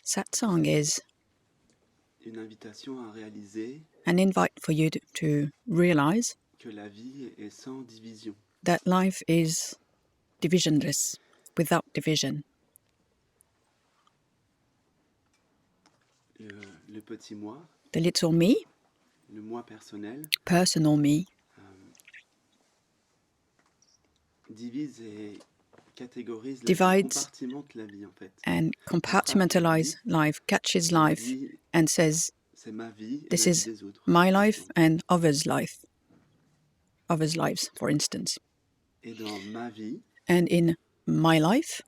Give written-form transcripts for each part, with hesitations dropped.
Satsang is une invitation à réaliser an invite for you to realize que la vie est sans division. that life is divisionless, without division. Le petit moi, The little me, le moi personnel, personal me, divise et catégorise la vie, divides compartimente la vie en fait. and compartmentalize life, catches life, Dit, and says, c'est ma vie et this la vie is des autres. my life and others' life, others' lives, for instance. Et dans ma vie, And in my life,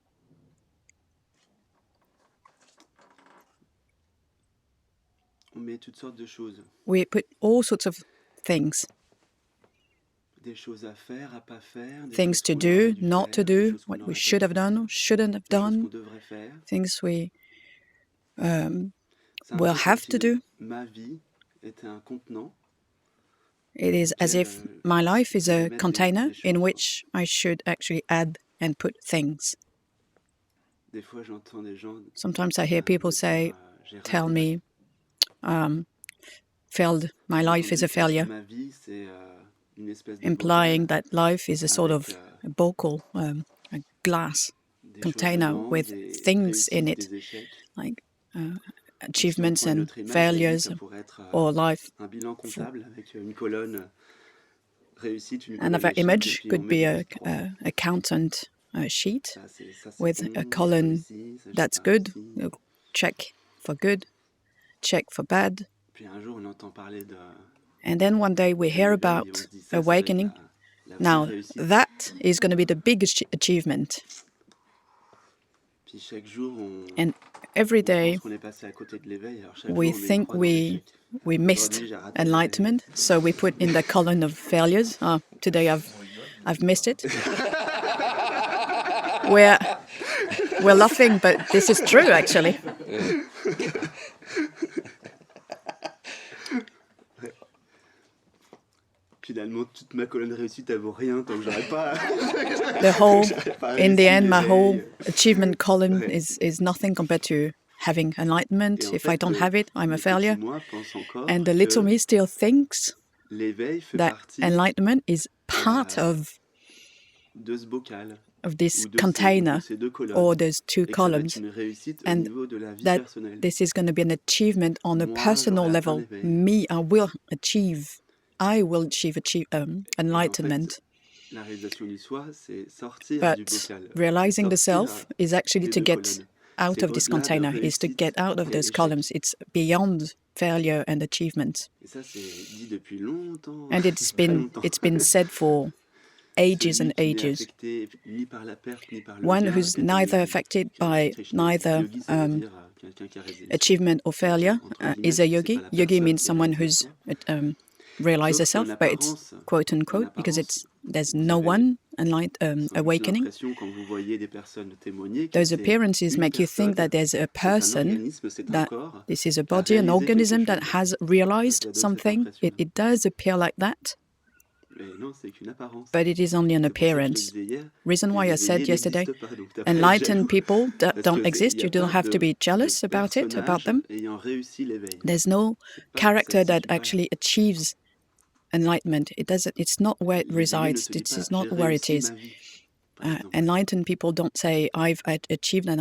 on met toutes sortes de choses. we put all sorts of things. Des choses à faire, à pas faire, des Things choses to qu'on do, aurait dû not faire, to des do, choses qu'on what we aurait should pas have dû done faire, or shouldn't have des choses qu'on done, devrait faire. things we C'est un will peu have comme to si do. ma vie était un contenant. It is as if my life is a container in which I should actually add and put things. Des fois, j'entends des gens Sometimes I hear people me say, dire, j'ai tell raté me, failed, my life is a failure, ma vie, c'est une espèce de implying bocale that life is a sort avec of a bocal, a glass des choses container dedans, with des things in réussites, it, des échecs. like Et si on achievements prend une and autre image, la vie, failures, ça pourrait être or life. un bilan comptable avec une colonne réussite, une colonne Another échec, et image puis on could met be des a petites croix. accountant sheet Ça, c'est with bon, a ça, column réussi, ça, j'ai that's pas good, réussi. check for good, check for bad. Puis un jour, on entend parler de And then one day we hear l'éveil, about et on se dit, ça va être awakening. la vraie Now, réussite. that is going to be the biggest achievement. Puis chaque jour, And every on day pense qu'on est passé à côté de l'éveil. Alors chaque we jour, on met une think croix dans l'échec. we missed Aujourd'hui, j'ai raté l'éveil. enlightenment, so we put in the column of failures. Oh, today I've missed it. We're laughing, but this is true actually. Finalement, toute ma colonne réussite, elle vaut rien tant que j'arrête pas. In the end, my whole achievement column is nothing compared to having enlightenment. Et en If fait, I don't have it, I'm a le petit failure. moi pense encore And the little que me still thinks l'éveil fait that partie enlightenment is part de ce bocal, of this ou de container, ces deux colonnes, or those two et que ça va être columns, une réussite au and niveau de la vie that personnelle. this is going to be an achievement on a Moi, personal j'aurai atteint level. l'éveil. Me, I will achieve enlightenment. La réalisation du soi, c'est sortir du But bocal. realizing the Sortir self is actually des to deux get colonnes. out C'est of this au-delà de container, is to réussite get out of et those échec. columns. It's beyond failure and achievement. Et ça, c'est dit depuis longtemps. And it's been said for ages and Celui qui n'est ages. affecté ni par la perte, ni par le One gain who's est un neither yogi. affected Qui est un by Krishna. neither Yogi, ça veut dire quelqu'un qui a réalisé. achievement or failure Entre guillemets, is a c'est yogi. pas la Yogi personne means qui someone réalise who's realized Sauf qu'en herself, but it's apparence, quote unquote because there's no one awakening. L'impression quand vous voyez des personnes témoigner que Those c'est appearances une make you think that there's a c'est un person, organisme, c'est un that corps this is a qui a body, an réalisé organism quelque that chose. has Ça realized donne cette something. impression-là. It does appear like that, Mais non, c'est qu'une apparence. but it is only an C'est pour ça que je appearance. disais hier, Reason why les I said éveillés yesterday, n'existent pas, donc t'as pas à être enlightened jaloux. people Parce don't que exist. il y a You don't pas have to be jealous de about it, about personnage them. ayant réussi l'éveil. There's no C'est pas- character ça se that situe pas là. actually achieves enlightenment. It doesn't. It's not where it L'éveillé ne resides. se dit This pas, is not j'ai where it réussi is. ma vie, par exemple. Enlightened people don't say, "I've achieved and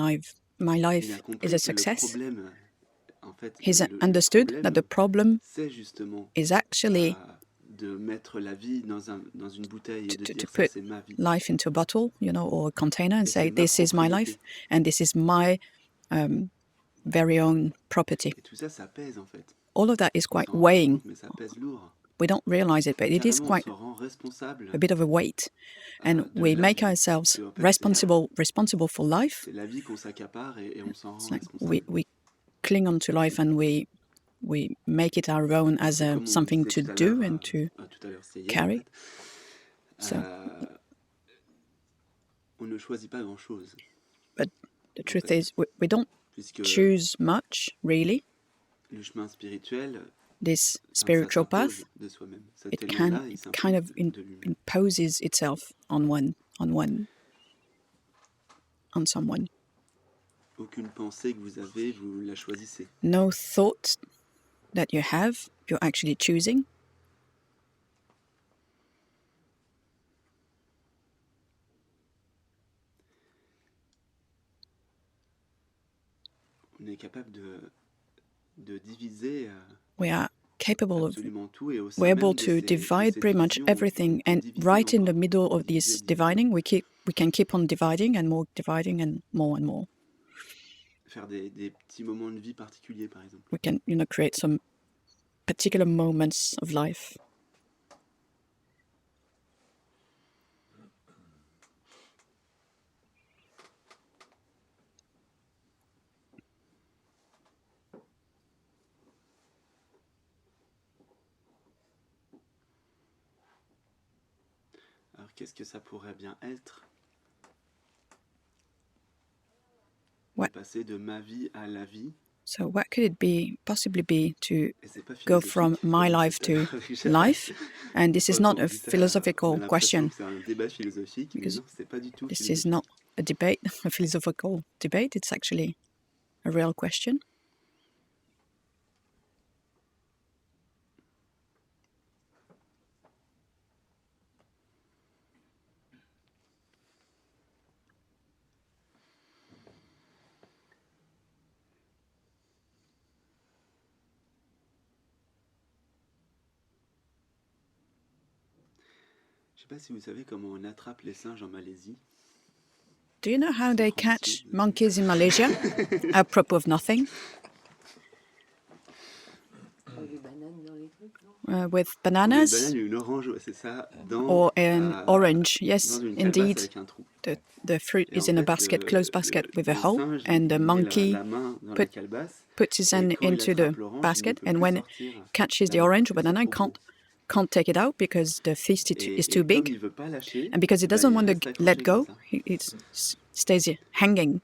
my Il a life compris is a que le success." problème, en fait, He's le understood problème, that the problem c'est justement is actually de mettre la vie dans une bouteille et de to dire ça put c'est ma vie. life into a bottle, or a container, and Et say, c'est ma "This is my propriété. life, and this is my very own property." Et tout ça, ça pèse en fait. All of that is On quite s'en rend pas weighing. compte, mais ça pèse lourd. We don't realize it, but it is Carrément, quite on se rend responsable a bit of a weight, and de we la make vie. ourselves Et en fait, responsible for life. c'est la vie qu'on s'accapare et on s'en rend It's like responsable. we cling on to life and we make it our own as Comme on something disait to tout à do l'heure, and to tout à l'heure, c'est hier, carry. en fait. So, On ne choisit pas grand-chose, but the truth is, we don't puisque choose much, really. le chemin spirituel, This ça spiritual path, s'impose de soi-même. Cet it élan-là, il kind of s'impose de lui-même. imposes itself on someone. Aucune pensée que vous avez, vous la choisissez. No thought that you have, you're actually choosing. On est capable de diviser We are capable of, absolument tout, et au sein we're able même de to ces divide pretty much divisions, everything, on and divise right in the encore. middle On of this divise. dividing, we can keep on dividing and more and more. Faire des petits moments de vie particuliers, par exemple. We can, create some particular moments of life. Alors, qu'est-ce que ça pourrait bien être? What? De passer de ma vie à la vie. So what could it possibly be to Et c'est pas go from philosophique, my comme life tout à to l'heure. life? And this is not On a dit ça, philosophical on a l'impression question, que c'est un débat philosophique, mais because non, c'est pas du tout this is philosophique. not a debate, a philosophical debate. It's actually a real question. Je sais pas si vous savez comment on attrape les singes en Malaisie. Do you know how they catch monkeys in Malaysia? Apropos of nothing. With bananas. Des bananes et une orange, ouais, c'est ça. Or an orange, yes, dans une calebasse indeed. avec un trou. The fruit Et is en in a fait, basket, closed basket with a le hole, singe, and the il met monkey la main dans la calebasse, puts his et hand quand il into attrape the l'orange, il ne basket, peut and plus when it sortir catches the la main, orange or c'est banana, trop gros. can't take it out because the fist is too Et comme il big, veut pas lâcher, and because he ben, doesn't il want reste to accroché let comme go, ça. it stays hanging,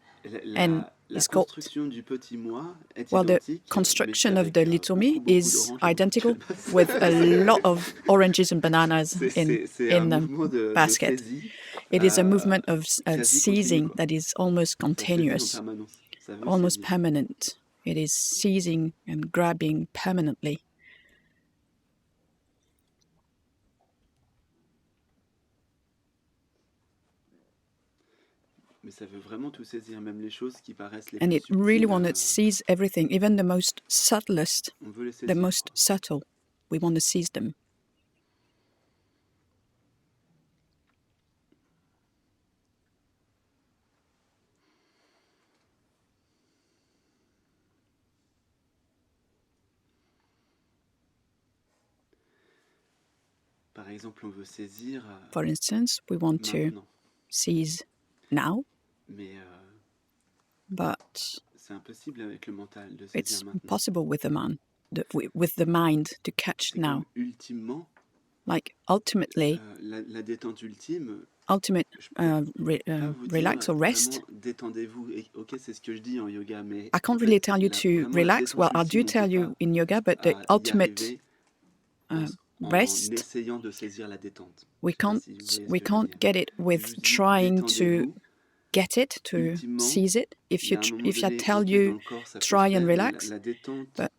and La is called. construction du petit moi est Well, the identique, construction mais of c'est the avec little beaucoup, me beaucoup is d'oranges dans la identical calebasse. with a lot of oranges and bananas C'est un in the mouvement de basket. saisie It is a movement of quasi continu, seizing quoi. that is almost Ça saisit en continuous, permanence. Ça veut almost saisir. permanent. It is seizing and grabbing permanently. Mais ça veut vraiment tout saisir, même les choses qui paraissent les And plus it really subtiles. wants to seize everything, even the most subtlest, On veut les the saisir. most subtle. We want to seize them. Par exemple, on veut saisir For instance, we want to maintenant. seize now, Mais but c'est impossible avec le mental de it's saisir maintenant. impossible with with the mind to catch C'est now. comme ultimement, Like ultimately, la détente ultime, ultimate je peux pas vous relax dire or rest. vraiment détendez-vous. Et, ok, c'est ce que je dis en yoga, mais I can't en really fait, tell you to vraiment la relax. détente Well, I ultime, do on tell peut you pas in yoga, but the y ultimate arriver en rest, essayant de saisir la détente. we Je sais pas can't si vous voyez ce we que je veux can't dire. get it Je with vous dis, trying to détendez-vous. get it, to Ultimement, seize it. If il y you a un moment if I donné, tell ok, dans you le corps, ça peut se try and faire, mais relax, la détente but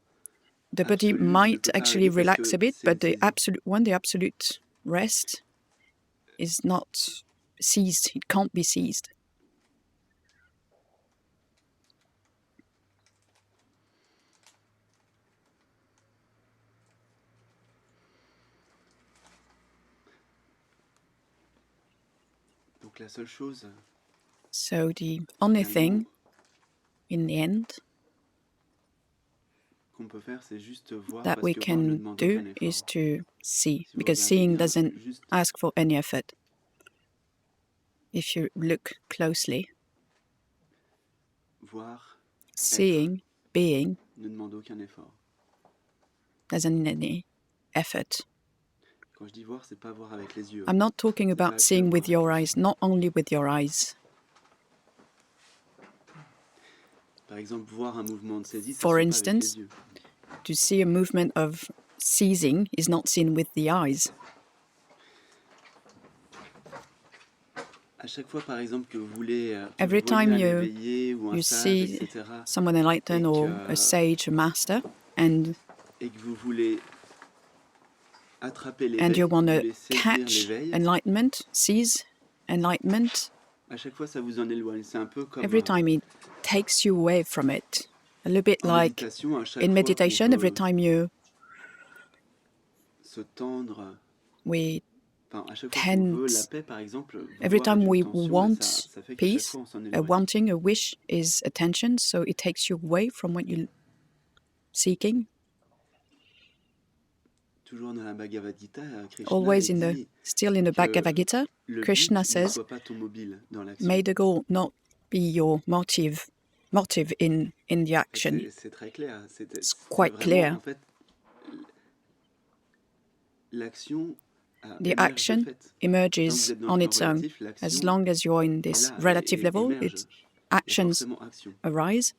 the body absolue ne might peut pas actually arriver parce relax que a bit, but the c'est absolute rest is not seized. It can't be seized. donc la seule chose So the only thing, in the end, qu'on peut faire, c'est juste voir, that parce we que voir ne can demande do aucun is effort. to see, Si vous because regardez seeing bien, doesn't juste ask for any effort. If you look closely, voir, seeing, being, ne demande aucun effort. doesn't need any effort. Quand je dis voir, c'est pas voir avec les yeux. I'm not talking C'est pas about que seeing voir with avec your les eyes, not only with your eyes. Par exemple, voir un mouvement de saisie, ça For se fait pas avec instance, les yeux. to see a movement of seizing is not seen with the eyes. À Every time you see someone enlightened or a sage, a master, and you want to catch enlightenment, seize enlightenment, every time it takes you away from it. A little bit like in meditation, every time we tense, every time we want peace, a wanting, a wish is attention, so it takes you away from what you're seeking. Always still in the Bhagavad Gita, Krishna says, may the goal not be your motive in the action. It's quite clear. The action emerges on its own. As long as you're in this relative level, actions arise.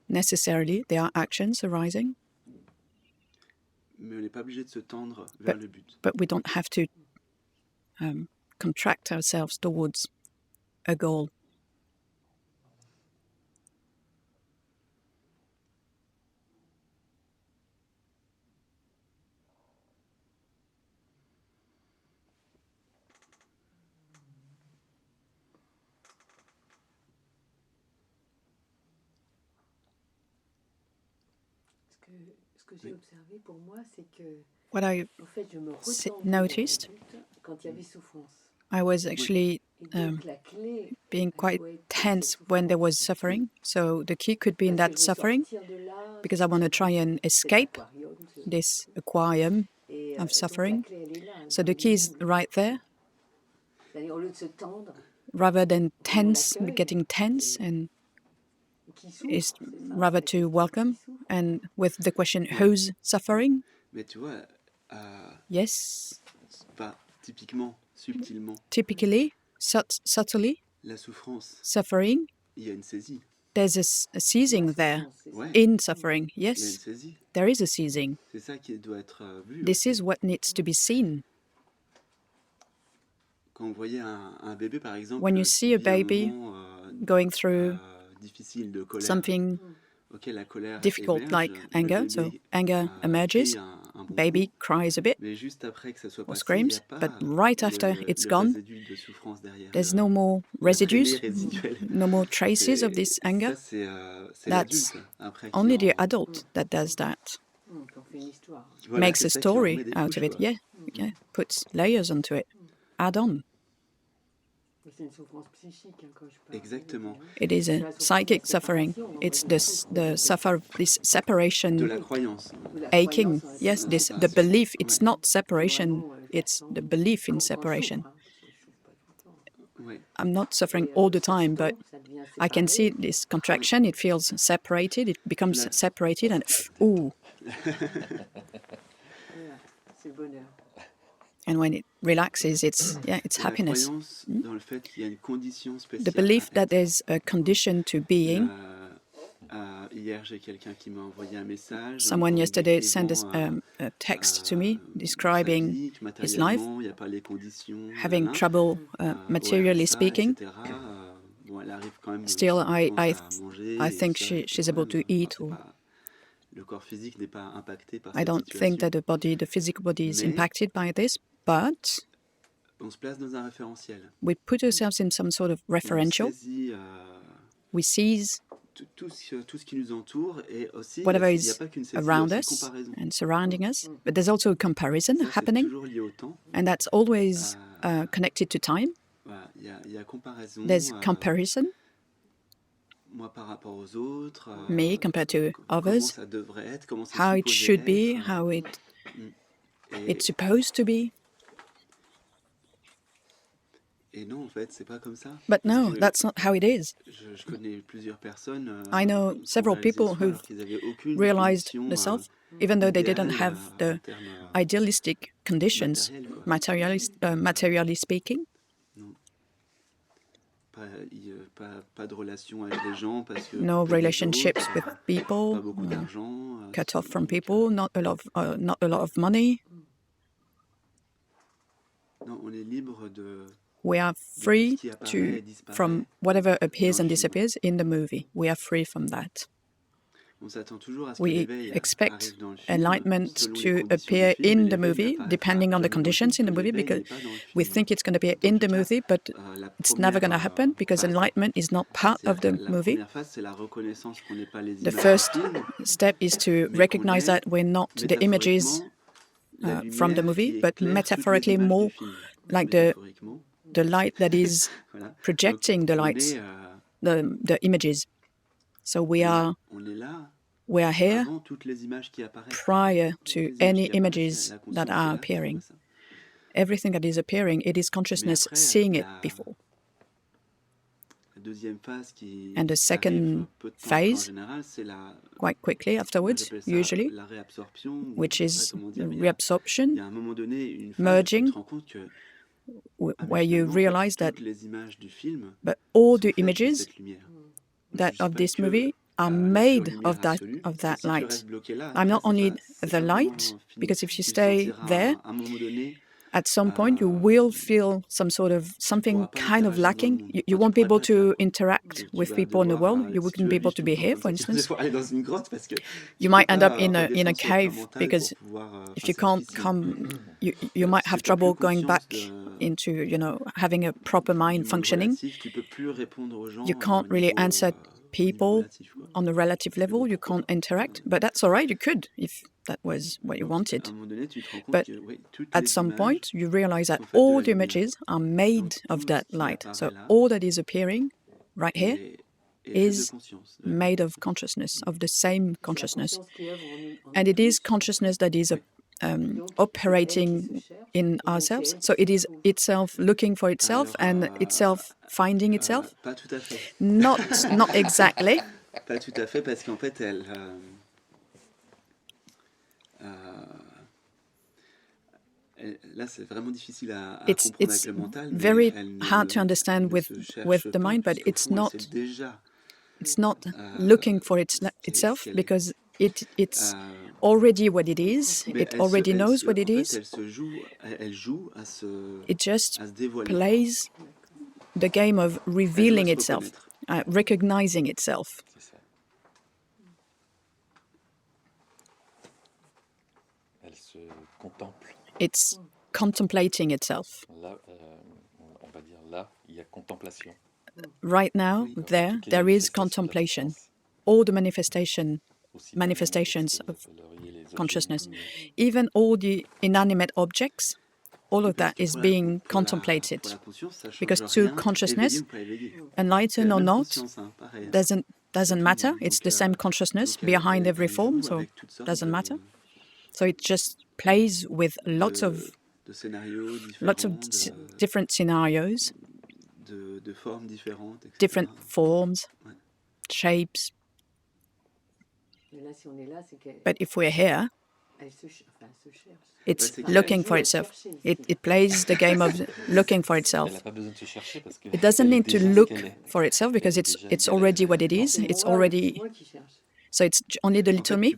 Necessarily, there are actions arising. But we don't have to contract ourselves towards a goal. What I noticed, I was actually being quite tense when there was suffering. So the key could be in that suffering, because I want to try and escape this aquarium of suffering. So the key is right there. Rather than getting tense, and is rather to welcome, and with the question, who's suffering? Yes. Typically, subtly, suffering, there's a seizing there. In suffering, yes, there is a seizing. This is what needs to be seen. When you see a baby going through something difficult like anger, so anger emerges, baby cries a bit or screams, but right after it's gone, there's no more residues, no more traces of this anger. That's only the adult that does that. Makes a story out of it, yeah, puts layers onto it, add on. It is a psychic suffering. It's this separation, aching. Yes, the belief. It's not separation. It's the belief in separation. I'm not suffering all the time, but I can see this contraction. It feels separated. It becomes separated, and ooh. And when it relaxes, it's happiness. The belief that there's a condition to being. Someone yesterday sent a text to me describing his life, having trouble materially speaking. Still, I think she's able to eat. I don't think that the physical body is impacted by this, but we put ourselves in some sort of referential. We seize whatever is around us and surrounding us, but there's also a comparison happening, and that's always connected to time. There's comparison. Me compared to others, how it should be, how it's supposed to be. But no, that's not how it is. I know several people who've realized the self, even though they didn't have the idealistic conditions, materially speaking. No relationships with people, cut off from people, not a lot of money. We are free from whatever appears and disappears in the movie. We are free from that. We expect enlightenment to appear in the movie, depending on the conditions in the movie, because we think it's going to be in the movie, but it's never going to happen because enlightenment is not part of the movie. The first step is to recognize that we're not the images from the movie, but metaphorically more like the light that is projecting the lights, the images. So we are here prior to any images that are appearing. Everything that is appearing, it is consciousness seeing it before. And the second phase, quite quickly afterwards, usually, which is reabsorption, merging, where you realize that but all the images of this movie are made of that light. I'm not only the light, because if you stay there, at some point you will feel something kind of lacking. You won't be able to interact with people in the world. You wouldn't be able to be here, for instance. You might end up in a cave, because if you can't come, you might have trouble going back into having a proper mind functioning. You can't really answer people on a relative level. You can't interact, but that's all right. You could, if that was what you wanted. But at some point, you realize that all the images are made of that light. So all that is appearing right here is made of consciousness, of the same consciousness. And it is consciousness that is operating in ourselves. So it is itself looking for itself and itself finding itself. Not exactly. Pas tout à fait, parce qu'en fait, là, c'est vraiment difficile à comprendre avec le mental. It's very hard to understand with the mind, but it's not looking for itself, because it's already what it is. It already knows what it is. It just plays the game of revealing itself, recognizing itself. It's contemplating itself. Right now, there is contemplation. All the manifestations of consciousness, even all the inanimate objects, all of that is being contemplated. Because to consciousness, enlightened or not, doesn't matter. It's the same consciousness behind every form, so it doesn't matter. So it just plays with lots of different scenarios, different forms, shapes. But if we're here, it's looking for itself. It plays the game of looking for itself. It doesn't need to look for itself, because it's already what it is. It's already... So it's only the little me?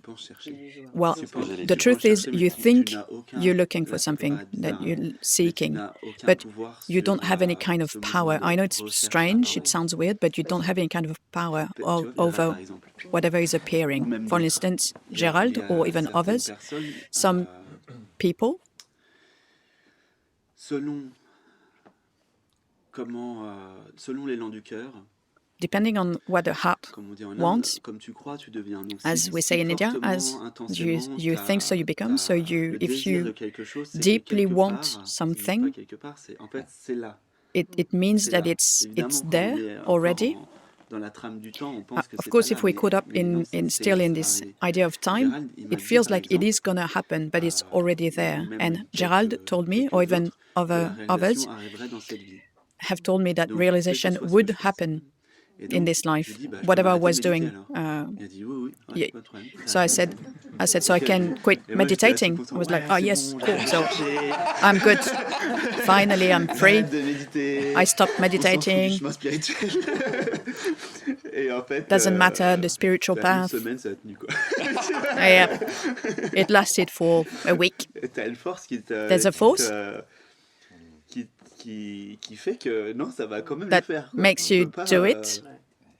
Well, the truth is, you think you're looking for something, that you're seeking, but you don't have any kind of power. I know it's strange, it sounds weird, but you don't have any kind of power over whatever is appearing. For instance, Gerald, or even others, some people, selon l'élan du cœur, depending on what the heart wants, as we say in India, as you think, so you become. So if you deeply want something, it means that it's there already. Of course, if we're caught up still in this idea of time, it feels like it is going to happen, but it's already there. And Gerald told me, or even others have told me, that realization would happen in this life, whatever I was doing. So I said, so I can quit meditating. I was like, oh yes, cool. So I'm good. Finally, I'm free. I stopped meditating. Doesn't matter, the spiritual path. Yeah, it lasted for a week. There's a force fait que non, ça va quand même that le faire, quoi. makes you do it.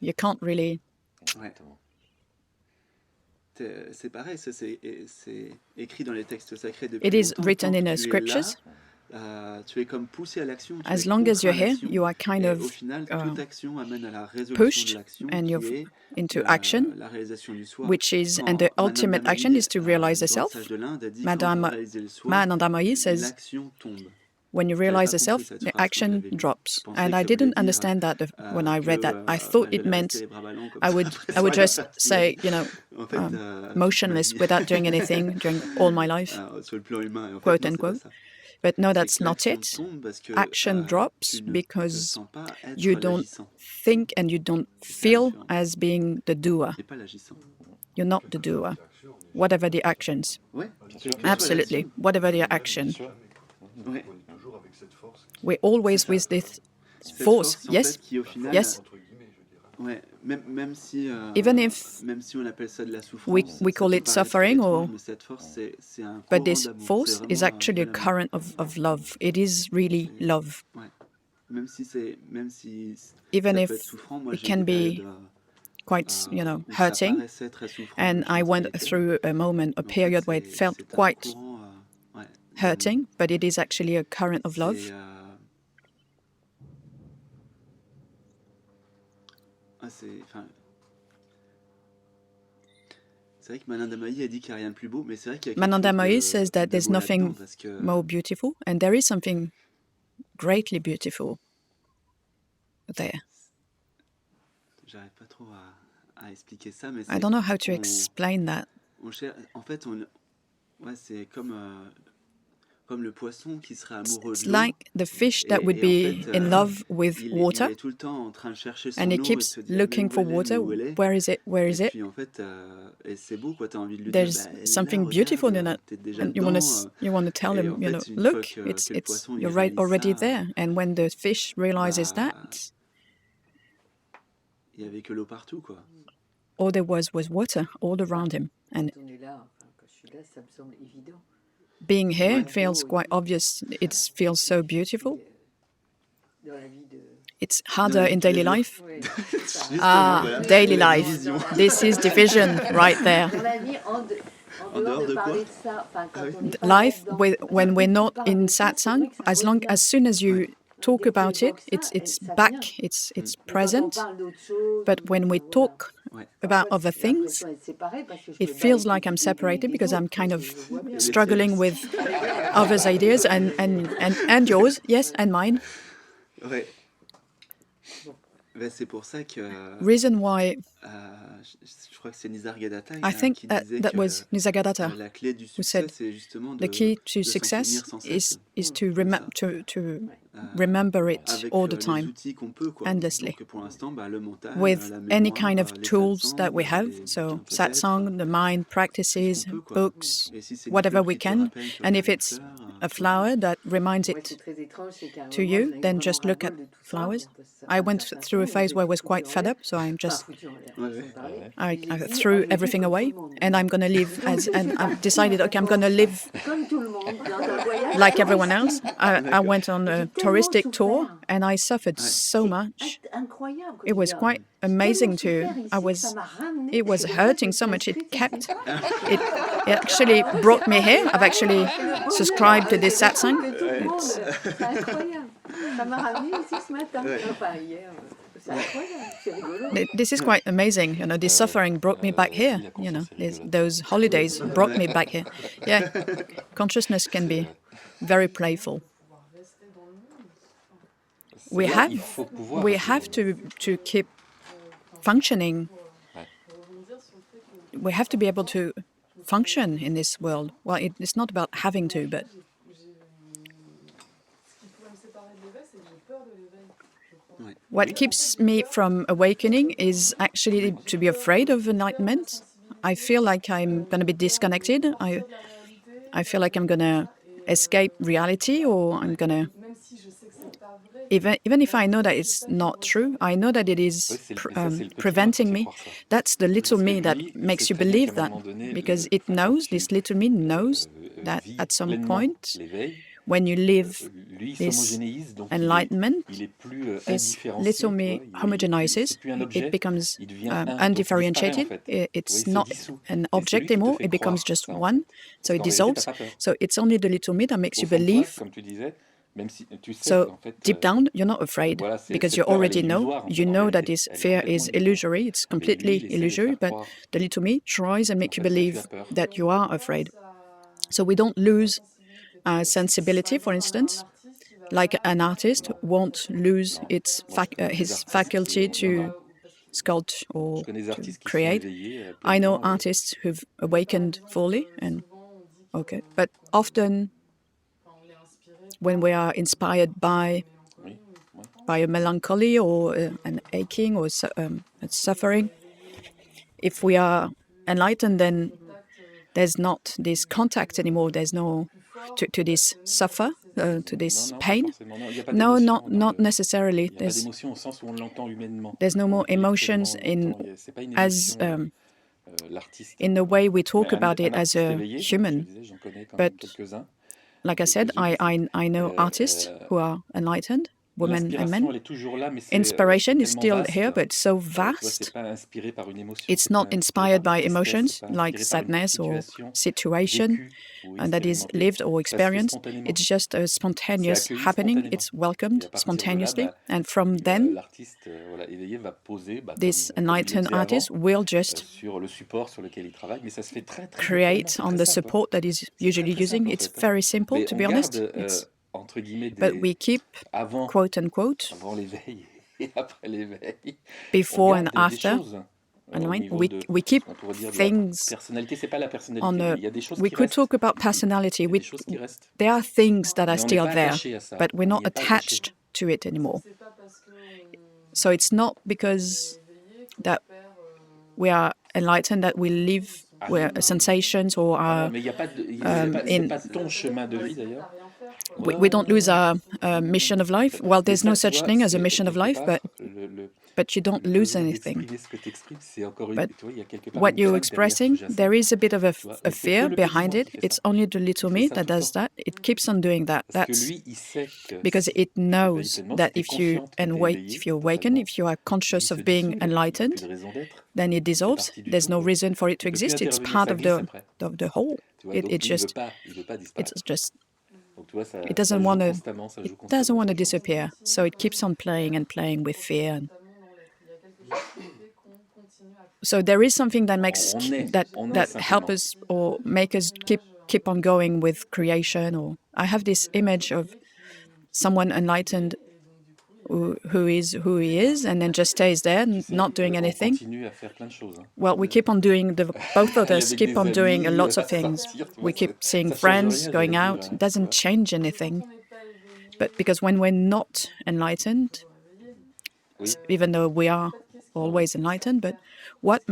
You can't really. Ouais. C'est pareil, ça c'est écrit dans les textes sacrés depuis It is longtemps. written Tant in que the tu es scriptures. là, tu es comme poussé à l'action. As long as you're here, you are kind Et of au final, toute action amène à la résolution pushed de l'action, and qui you're est into action, la réalisation du soi. which is, and the Quand ultimate action is to realize the self. sage de l'Inde, a dit quand vous réalisez le soi, Mahananda Mayi says, l'action tombe. when you realize the self, the action drops. And I didn't understand that when I read that. I thought it meant I would just say, motionless without doing anything during all my life, quote unquote. But no, that's not it. Action drops because you don't think and you don't feel as being the doer. You're not the doer, whatever the actions. Absolutely, whatever the action. We're always with this force, yes, yes. Ouais, même si, even if on appelle ça de la souffrance, we call it suffering, but this force is vraiment actually a current of love. It is really love. Ouais. Même si Even ça if peut être souffrant, moi, it can be quite, où hurting, ça paraissait très souffrant, and I went c'était through a moment, a Mais en fait, period where it felt c'est un quite courant, ouais, hurting, but it is actually a current of love. C'est vrai que Mananda Mayi a dit qu'il n'y a rien de plus beau, mais c'est vrai qu'il y a Mananda Mayi quelque says chose that de there's beau là-dedans, nothing parce que more beautiful, and there is something greatly beautiful there. j'arrive pas trop à expliquer ça, mais I don't know how to explain that. En fait, ouais, c'est comme le poisson qui serait amoureux It's de l'eau. like the fish that would be in love with water, il est tout le temps en train de chercher son and he eau et keeps se dire, looking for water. Where is it? Where is et it? puis en fait, et c'est beau, quoi. T'as envie de lui There's dire, something là, beautiful in regarde, that, t'es déjà and dedans. you want to tell Et him, en fait, une fois look, que it's le poisson, il you're right réalise already ça, there. And when the fish realizes that, il y avait que l'eau partout, quoi. all there was water all around him, and being here, it feels quite obvious. It feels so beautiful. It's harder in daily life. Voilà, Daily life. This is division right there. En dehors de quoi? Life when we're not in satsang, as soon as you talk about it, it's back, it's present. But when we talk about other things, it feels like I'm separated because I'm kind of struggling with others' ideas and yours, yes, and mine. Ouais. Ben, c'est pour ça que Reason why je crois que c'est Nisargadatta I think qui that disait was Nisargadatta la clé du who succès, said c'est justement the key to de s'en success souvenir sans cesse, is to comme remember it avec all the les time, outils qu'on peut, quoi. endlessly. Donc pour l'instant, le mental, With la any mémoire, kind of les tools that satsangs, we have, les so bouquins satsang, the mind, practices, peut, quoi. books, Et si c'est une whatever fleur we qui te can. rappelle que And t'as if une it's fleur, a flower that reminds it to you, then just look at flowers. I went through a phase where I was quite fed up, so I threw everything away, and I'm going to live and I decided, okay, I'm going to live like everyone else. I went on a touristic tour, and I suffered so much. It was quite amazing it was hurting so much. It actually brought me here. I've actually subscribed to this satsang. This is quite amazing. This suffering brought me back here. Those holidays brought me back here. Yeah, consciousness can be very playful. We have to keep functioning. We have to be able to function in this world. Well, it's not about having to, but what keeps me from awakening is actually to be afraid of enlightenment. I feel like I'm going to be disconnected. I feel like I'm going to escape reality, or I'm going to... Even if I know that it's not true, I know that it is preventing me. That's the little me that makes you believe that, because it knows, this little me knows that at some point, when you live this enlightenment, this little me homogenizes, it becomes undifferentiated, it's not an object anymore, it becomes just one, so it dissolves. So it's only the little me that makes you believe. So deep down, you're not afraid, because you already know. You know that this fear is illusory, it's completely illusory, but the little me tries and makes you believe that you are afraid. So we don't lose sensibility, for instance. Like an artist won't lose his faculty to sculpt or to create. I know artists who've awakened fully, and okay, but often when we are inspired by a melancholy or an aching or a suffering, if we are enlightened, then there's not this contact anymore. There's no to this suffer, to this pain. No, not necessarily. There's no more emotions in the way we talk about it as a human. But like I said, I know artists who are enlightened, women and men. Inspiration is still here, but so vast. It's not inspired by emotions like sadness or situation that is lived or experienced. It's just a spontaneous happening. It's welcomed spontaneously. And from then, this enlightened artist will just create on the support that he's usually using. It's very simple, to be honest. But we keep, quote unquote, before and after, we keep things on we could talk about personality. There are things that are still there, but we're not attached to it anymore. So it's not because that we are enlightened that we live where sensations or our we don't lose our mission of life. Well, there's no such thing as a mission of life, but you don't lose anything. But what you're expressing, there is a bit of a fear behind it. It's only the little me that does that. It keeps on doing that. That's because it knows that if you awaken, if you are conscious of being enlightened, then it dissolves. There's no reason for it to exist. It's part of the whole. It doesn't want to disappear. So it keeps on playing and playing with fear. So there is something that makes that help us or make us keep on going with creation. Or I have this image of someone enlightened who is who he is, and then just stays there, not doing anything. Well, we keep on doing, both of us keep on doing lots of things. We keep seeing friends, going out. It doesn't change anything. But because when we're not enlightened, even though we are always enlightened, but what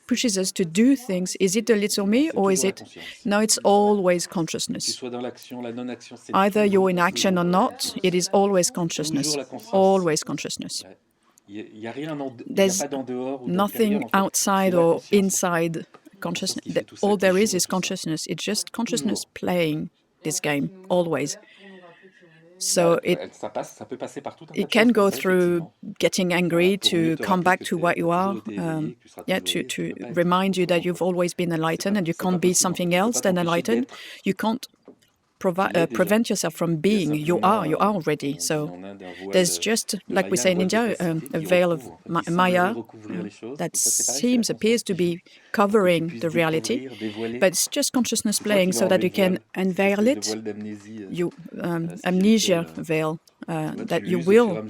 pushes us to do things? Is it the little me, or is it... No, it's always consciousness. Either you're in action or not, it is always consciousness. Always consciousness. There's nothing outside or inside consciousness. All there is consciousness. It's just consciousness playing this game, always. So it can go through getting angry to come back to what you are, to remind you that you've always been enlightened and you can't be something else than enlightened. You can't prevent yourself from being. You are already. So there's just, like we say in India, a veil of Maya that appears to be covering the reality, but it's just consciousness playing so that you can unveil it. Amnesia veil that you will.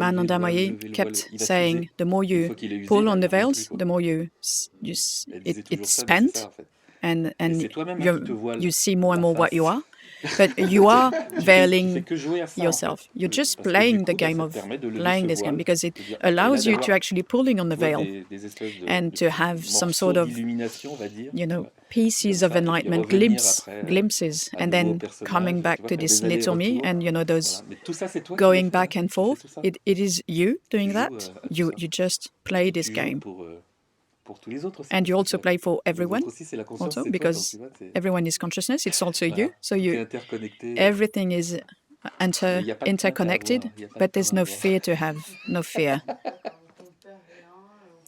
Manandamayi kept saying, the more you pull on the veils, the more it's spent. And you see more and more what you are. But you are veiling yourself. You're just playing the game of playing this game because it allows you to actually pulling on the veil and to have some sort of, pieces of enlightenment, glimpses, and then coming back to this little me and, those going back and forth. It is you doing that. You just play this game. And you also play for everyone, also, because everyone is consciousness. It's also you. So everything is interconnected, but there's no fear to have, no fear.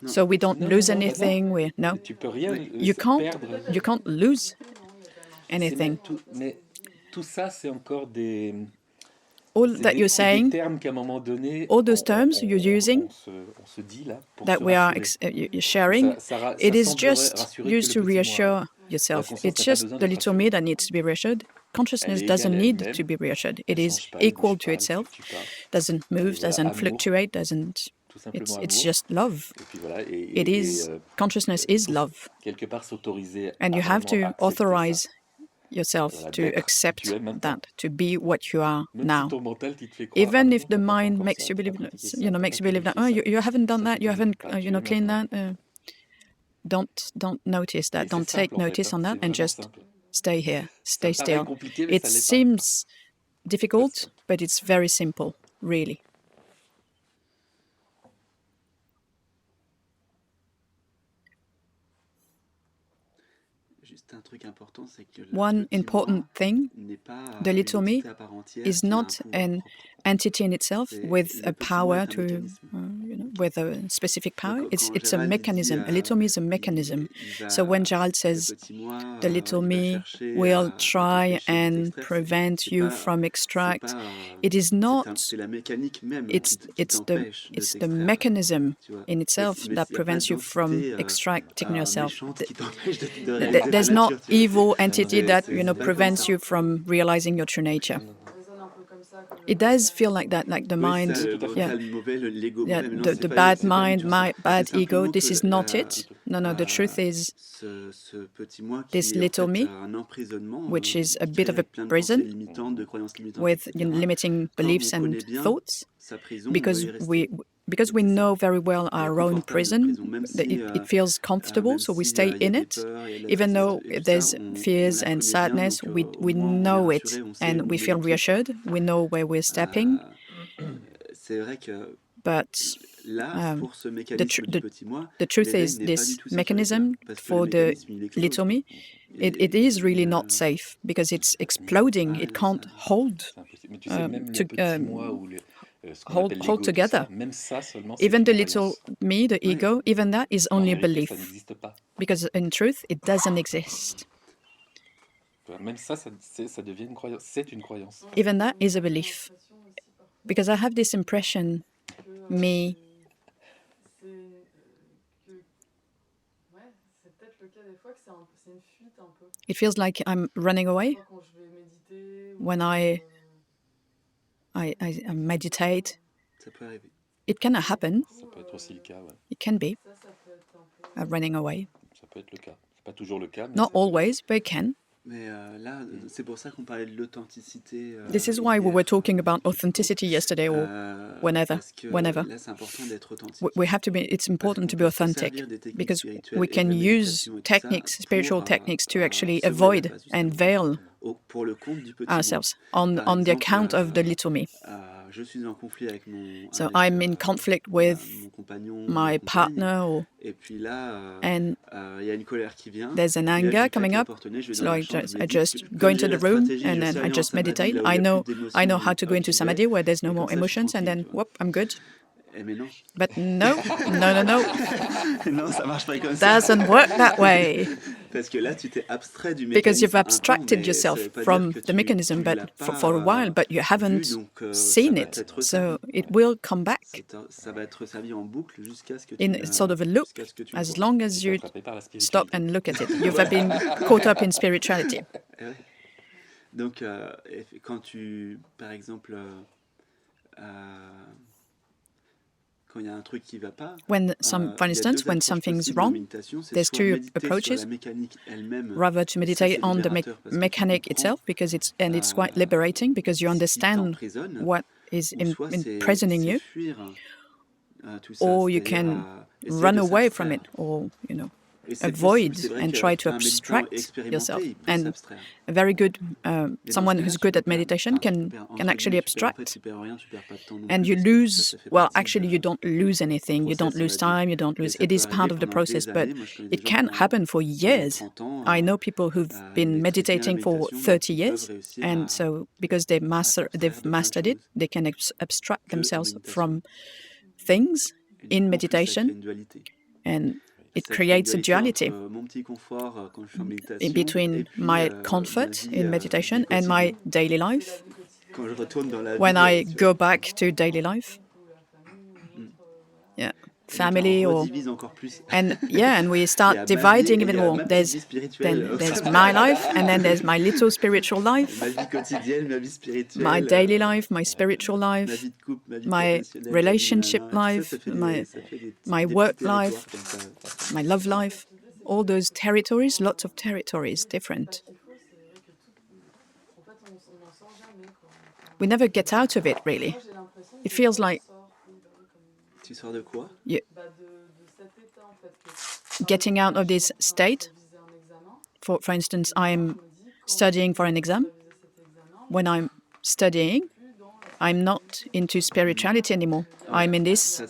So we don't lose anything. You can't lose anything. All that you're saying, all those terms you're using, that we are sharing, it is just used to reassure yourself. It's just the little me that needs to be reassured. Consciousness doesn't need to be reassured. It is equal to itself, doesn't move, doesn't fluctuate, doesn't. It's just love. It is, consciousness is love. And you have to authorize yourself to accept that, to be what you are now. Even if the mind makes you believe that, oh, you haven't done that, you haven't, cleaned that. Don't notice that. Don't take notice on that, and just stay here, stay still. It seems difficult, but it's very simple, really. One important thing, the little me is not an entity in itself with a power with a specific power. It's a mechanism. A little me is a mechanism. So when Gerald says the little me will try and prevent you from extract, it is not. It's the mechanism in itself that prevents you from extracting yourself. There's no evil entity that prevents you from realizing your true nature. It does feel like that, like the mind, the bad mind, my bad ego. This is not it. No. The truth is this little me, which is a bit of a prison with limiting beliefs and thoughts, because we know very well our own prison. It feels comfortable, so we stay in it. Even though there's fears and sadness, we know it, and we feel reassured. We know where we're stepping. But the truth is, this mechanism for the little me, it is really not safe, because it's exploding. It can't hold together. Even the little me, the ego, even that is only a belief, because in truth it doesn't exist. Even that is a belief, because I have this impression, it feels like I'm running away when I meditate. It can happen. It can be running away. Not always, but it can. This is why we were talking about authenticity yesterday, or whenever. We have to be. It's important to be authentic, because we can use techniques, spiritual techniques, to actually avoid and veil ourselves on the account of the little me. So I'm in conflict with my partner, and there's an anger coming up. So I just go into the room, and then I just meditate. I know how to go into samadhi, where there's no more emotions, and then whoop, I'm good. But no. Doesn't work that way. Because you've abstracted yourself from the mechanism, but for a while, but you haven't seen it. So it will come back in sort of a loop, as long as you stop and look at it. You've been caught up in spirituality. Donc, quand tu, par exemple, for instance, when something's wrong, there's two approaches. Rather to meditate on the mechanic itself, because it's quite liberating, because you understand what is imprisoning you, or you can run away from it, or avoid and try to abstract yourself. And a very good, someone who's good at meditation can actually abstract. And you lose, well, actually you don't lose anything. You don't lose time, you don't lose, it is part of the process, but it can happen for years. I know people who've been meditating for 30 years, and so because they've mastered it, they can abstract themselves from things in meditation, and it creates a duality in between my comfort in meditation and my daily life. When I go back to daily life, yeah, family and we start dividing even more. There's my life, and then there's my little spiritual life, my daily life, my spiritual life, my relationship life, my work life, my love life, all those territories, lots of territories, different. We never get out of it, really. It feels like getting out of this state. For instance, I'm studying for an exam. When I'm studying, I'm not into spirituality anymore. I'm in this.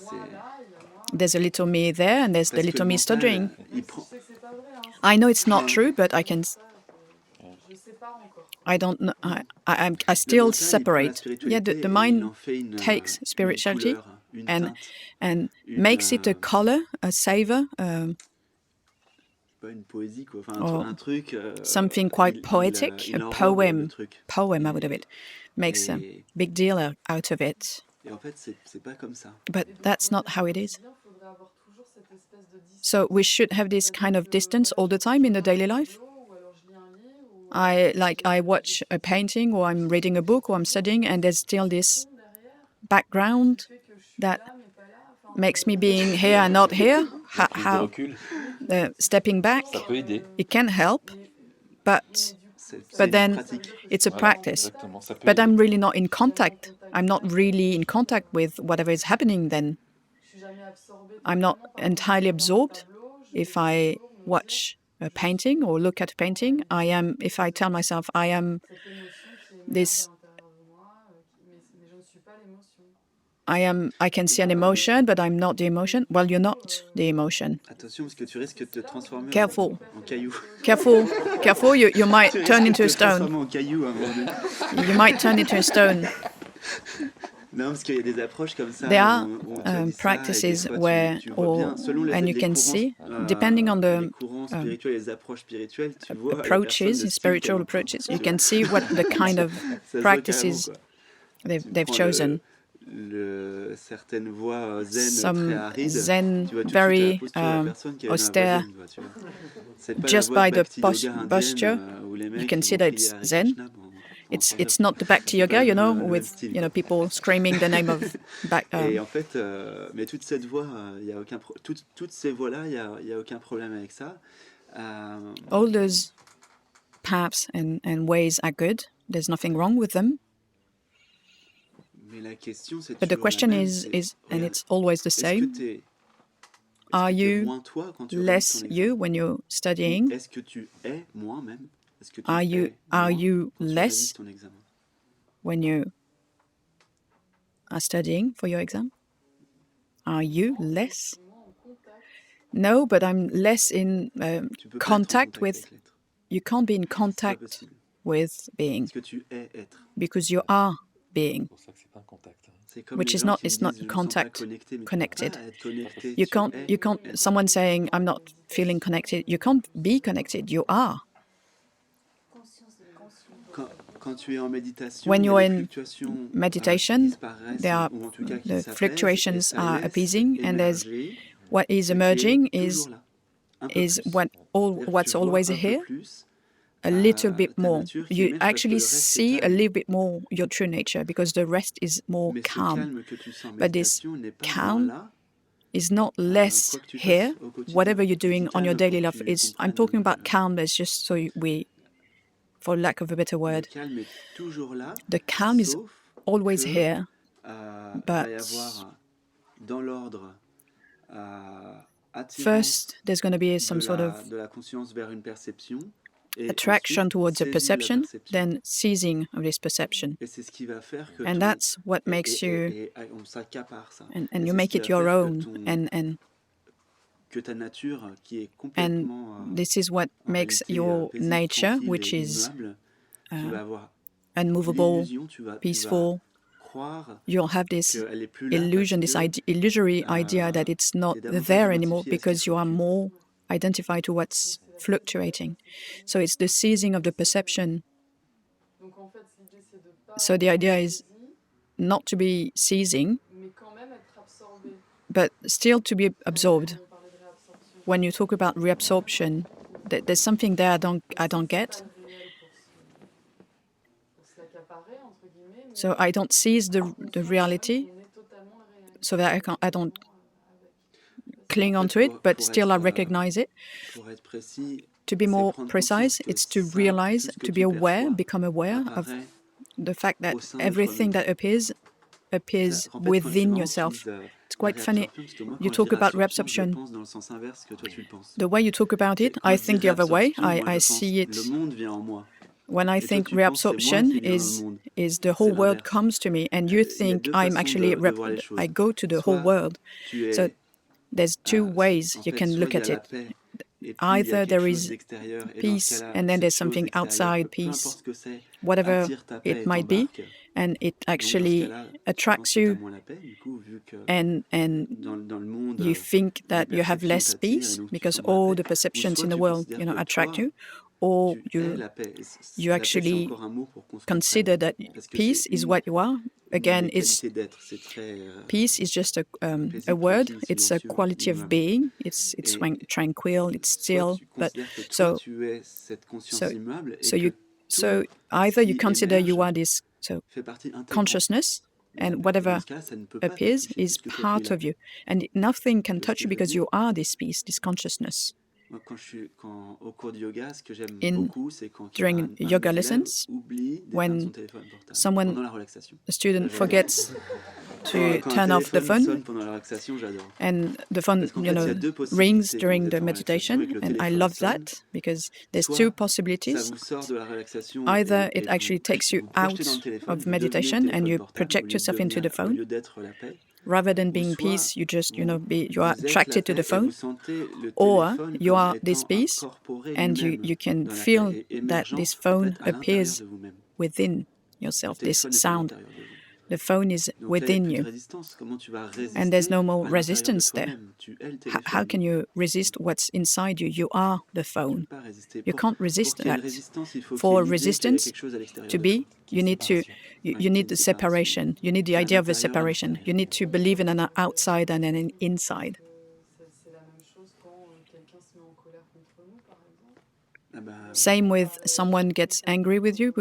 There's a little me there, and there's the little me studying. I know it's not true, but I don't know. I still separate. Yeah, the mind takes spirituality and makes it a color, a savor, or something quite poetic, a poem out of it, makes a big deal out of it. But that's not how it is. So we should have this kind of distance all the time in the daily life. I watch a painting, or I'm reading a book, or I'm studying, and there's still this background that makes me being here and not here. How stepping back, it can help, but then it's a practice. But I'm really not in contact. I'm not really in contact with whatever is happening then. I'm not entirely absorbed. If I watch a painting or look at a painting, if I tell myself I am this, I can see an emotion, but I'm not the emotion. Well, you're not the emotion. Careful. Careful, you might turn into a stone. You might turn into a stone. There are practices where, and you can see, depending on the approaches, spiritual approaches, you can see what the kind of practices they've chosen. Some Zen, very austere, just by the posture, you can see that it's Zen. It's not the Bhakti yoga, with people screaming the name of Et en fait, mais toute cette voie, toutes ces voies-là, il y a aucun problème avec ça. All those paths and ways are good. There's nothing wrong with them. But the question is, and it's always the same, are you less you when you're studying? Are you less when you are studying for your exam? Are you less? No, but I'm less in contact with... You can't be in contact with being, because you are being, which is not, it's not contact connected. You can't, someone saying, I'm not feeling connected, you can't be connected, you are. When you're in meditation, the fluctuations are appeasing, and there's what is emerging is what's always here, a little bit more. You actually see a little bit more your true nature, because the rest is more calm. But this calm is not less here. Whatever you're doing on your daily life is, I'm talking about calm, that's just so for lack of a better word, the calm is always here, but First, there's going to be some sort of attraction towards a perception, then seizing of this perception. And that's what makes you, and you make it your own, and this is what makes your nature, which is unmovable, peaceful. You'll have this illusion, this illusory idea that it's not there anymore because you are more identified to what's fluctuating. So it's the seizing of the perception. So the idea is not to be seizing, but still to be absorbed. When you talk about reabsorption, there's something there I don't get. So I don't seize the reality, so that I don't cling onto it, but still I recognize it. To be more precise, it's to realize, to be aware, become aware of the fact that everything that appears within yourself. It's quite funny. You talk about reabsorption. The way you talk about it, I think the other way. I see it. When I think reabsorption is the whole world comes to me, and you think I'm actually I go to the whole world. So there's two ways you can look at it. Either there is peace, and then there's something outside peace, whatever it might be, and it actually attracts you, and you think that you have less peace because all the perceptions in the world, attract you, or you actually consider that peace is what you are. Again, peace is just a word. It's a quality of being. It's tranquil. It's still. But so either you consider you are this consciousness, and whatever appears is part of you, and nothing can touch you because you are this peace, this consciousness. During yoga lessons, when a student forgets to turn off the phone, and the phone, rings during the meditation, and I love that because there's two possibilities. Either it actually takes you out of meditation and you project yourself into the phone. Rather than being peace, you just, you are attracted to the phone, or you are this peace, and you can feel that this phone appears within yourself, this sound. The phone is within you, and there's no more resistance there. How can you resist what's inside you? You are the phone. You can't resist that. For resistance to be, you need the separation. You need the idea of a separation. You need to believe in an outside and an inside. Same with someone gets angry with you.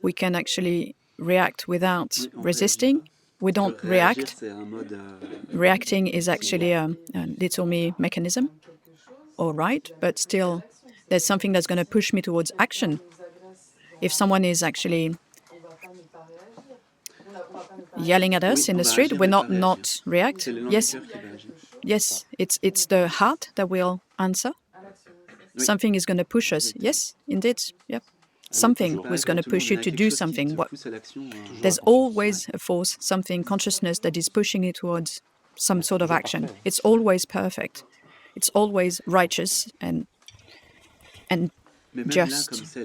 We can actually react without resisting. We don't react. Reacting is actually a little me mechanism, all right, but still there's something that's going to push me towards action. If someone is actually yelling at us in the street, we're not react. Yes, it's the heart that will answer. Something is going to push us. Yes, indeed, yep. Something was going to push you to do something. There's always a force, something, consciousness that is pushing you towards some sort of action. It's always perfect. It's always righteous and just.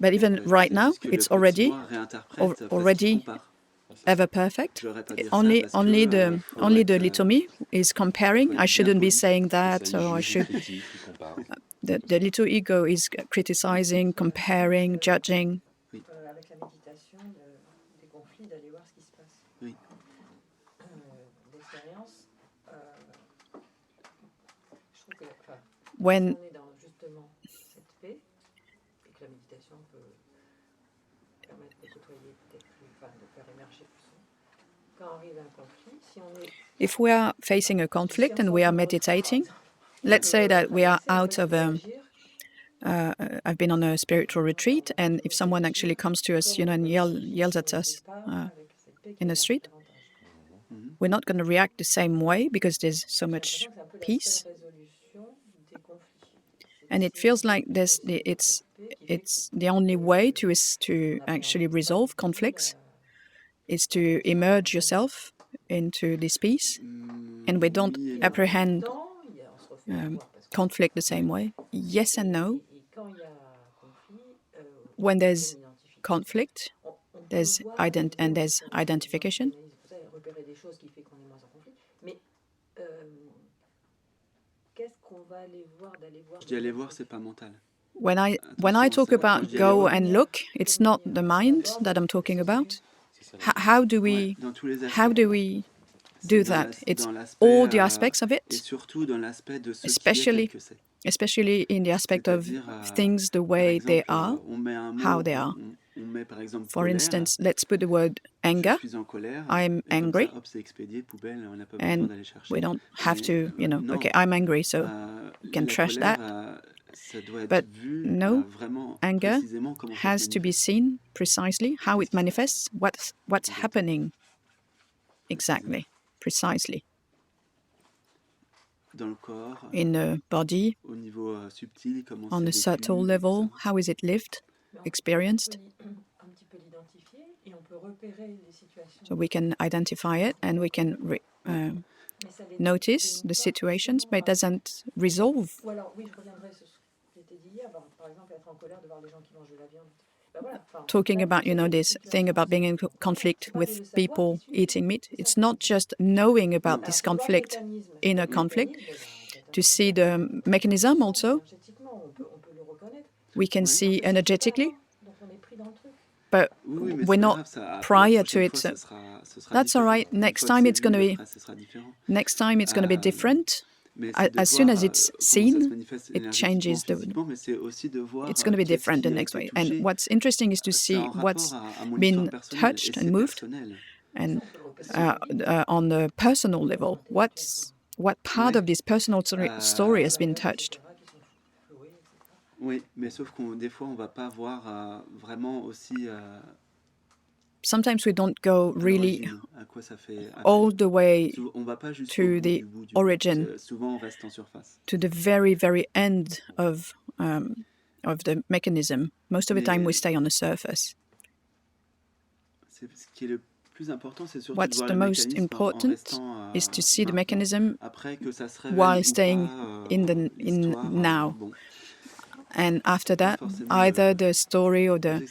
But even right now, it's already ever perfect. Only the little me is comparing. I shouldn't be saying that, or I should. The little ego is criticizing, comparing, judging. When if we are facing a conflict and we are meditating, let's say that we are out of I've been on a spiritual retreat, and if someone actually comes to us, and yells at us in the street, we're not going to react the same way because there's so much peace. And it feels like it's the only way to actually resolve conflicts is to immerse yourself into this peace, and we don't apprehend conflict the same way. Yes and no. When there's conflict, there's identification. Je dis aller voir, c'est pas mental. When I talk about go and look, it's not the mind that I'm talking about. How do we do that? It's all the aspects of it, especially in the aspect of things the way they are, how they are. For instance, let's put the word anger. I'm angry. And we don't have to, okay, I'm angry, so you can trash that. But no, anger has to be seen precisely, how it manifests, what's happening exactly, precisely. In the body, on a subtle level, how is it lived, experienced? So we can identify it and we can notice the situations, but it doesn't resolve. Talking about, this thing about being in conflict with people eating meat, it's not just knowing about this conflict, inner conflict, to see the mechanism also. We can see energetically, but we're not prior to it. So that's all right. Next time it's going to be different. As soon as it's seen, it changes. It's going to be different the next way. And what's interesting is to see what's been touched and moved, and on the personal level, what part of this personal story has been touched. Oui, mais sauf des fois, on va pas voir vraiment aussi. Sometimes we don't go really all the way to the origin, to the very, very end of the mechanism. Most of the time, we stay on the surface. What's the most important is to see the mechanism while staying in now. And after that, either the story or the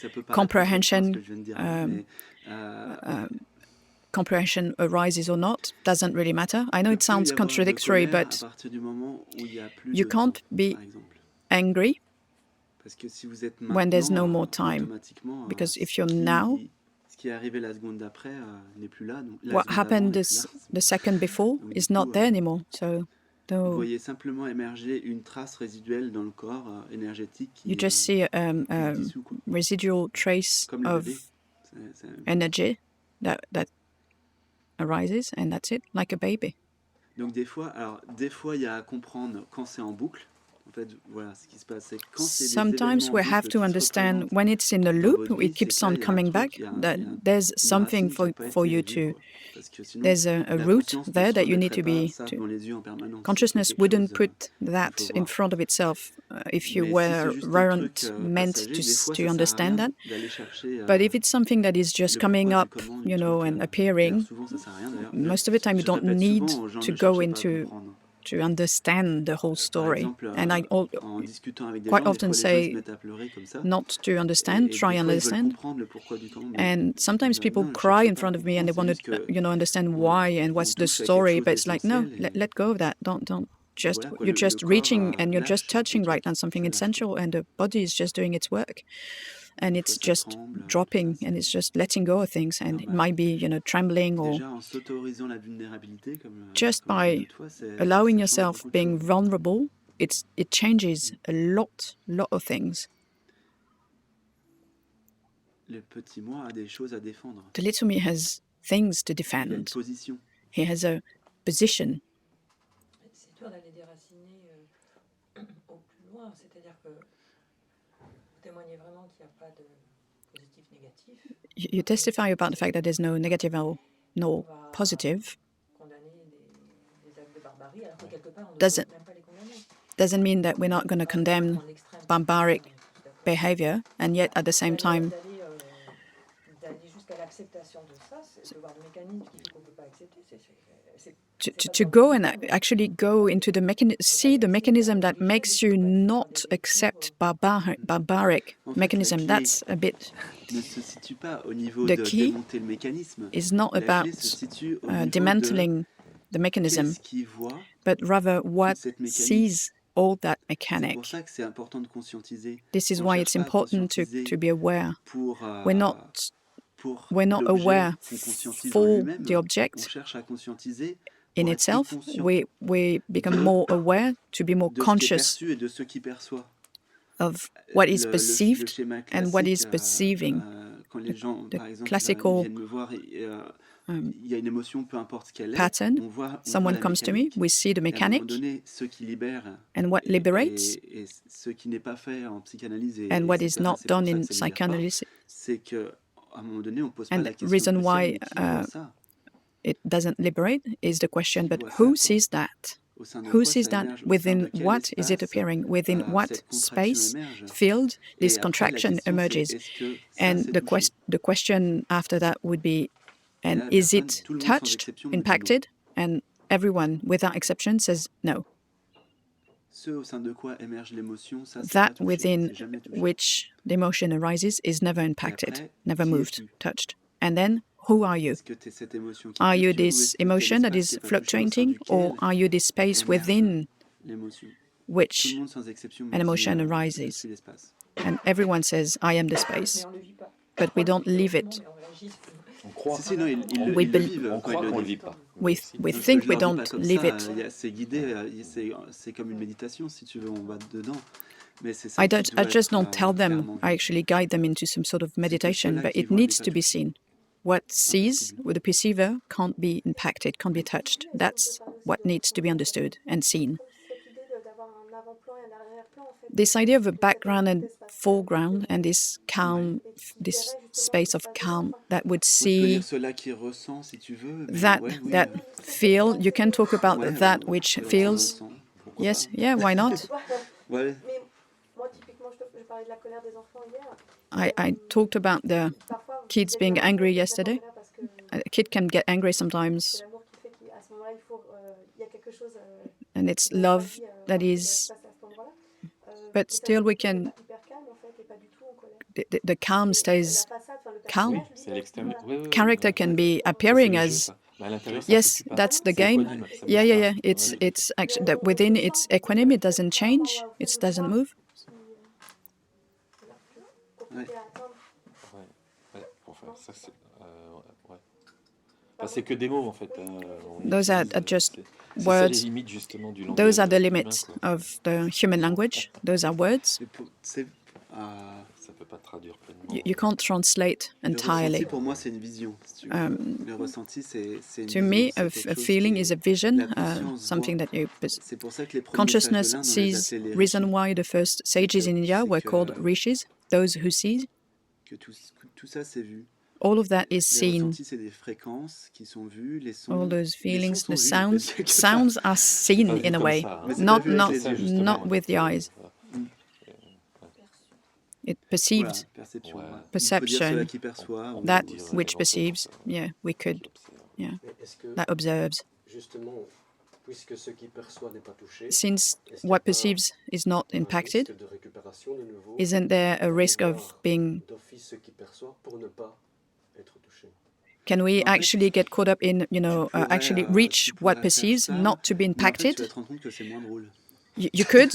comprehension arises or not, doesn't really matter. I know it sounds contradictory, but you can't be angry when there's no more time. Because if you're now, what happened the second before is not there anymore. So vous voyez simplement émerger une trace résiduelle dans le corps énergétique. You just see a residual trace of energy that arises, and that's it, like a baby. Donc des fois, il y a à comprendre quand c'est en boucle. En fait, voilà, ce qui se passe, c'est quand c'est des Sometimes we have to understand when it's in a loop, it keeps on coming back, that there's something for you to. There's a root there that you need to be. Consciousness wouldn't put that in front of itself if you weren't meant to understand that. But if it's something that is just coming up, and appearing, most of the time you don't need to go into to understand the whole story. And I quite often say not to understand, try and understand. And sometimes people cry in front of me and they want to, understand why and what's the story. But it's like, no, let go of that. Don't just, you're just reaching and you're just touching right on something essential, and the body is just doing its work. And it's just dropping and it's just letting go of things, and it might be, trembling, or just by allowing yourself being vulnerable, it changes a lot of things. Le petit moi a des choses à défendre. The little me has things to defend. He has a position. C'est dur d'aller déraciner au plus loin, c'est-à-dire que vous témoignez vraiment qu'il n'y a pas de positif négatif. You testify about the fact that there's no negative or no positive doesn't mean that we're not going to condemn barbaric behavior, and yet at the same time to go and actually go into the see the mechanism that makes you not accept barbaric mechanism. That's a bit. The key is not about dismantling the mechanism, but rather what sees all that mechanic. This is why it's important to be aware. We're not aware for the object in itself. We become more aware to be more conscious of what is perceived and what is perceiving. The classical pattern, someone comes to me, we see the mechanic and what liberates and what is not done in psychoanalysis. And the reason why it doesn't liberate is the question, but who sees that? Who sees that? Within what is it appearing? Within what space, field, this contraction emerges? And the question after that would be, and is it touched, impacted? And everyone, without exception, says no. That within which the emotion arises is never impacted, never moved, touched. And then, who are you? Are you this emotion that is fluctuating, or are you this space within which an emotion arises? And everyone says, I am the space, but we don't live it. We think we don't live it. I just don't tell them. I actually guide them into some sort of meditation, but it needs to be seen. What sees with the perceiver can't be impacted, can't be touched. That's what needs to be understood and seen. This idea of a background and foreground and this calm, this space of calm that would see that feel. You can talk about that which feels. Yes, yeah, why not? I talked about the kids being angry yesterday. A kid can get angry sometimes. And it's love that is... But still we can... The calm stays calm. Character can be appearing as... Yes, that's the game. Yeah. It's actually that within its equanimity, it doesn't change. It doesn't move. Those are just words. Those are the limits of the human language. Those are words. You can't translate entirely. To me, a feeling is a vision, something that you... Consciousness sees. Reason why the first sages in India were called rishis, those who see. All of that is seen. All those feelings, the sounds are seen in a way, not with the eyes. It perceived, perception, that which perceives, we could, that observes. Since what perceives is not impacted, isn't there a risk of being... Can we actually get caught up in, actually reach what perceives, not to be impacted? You could,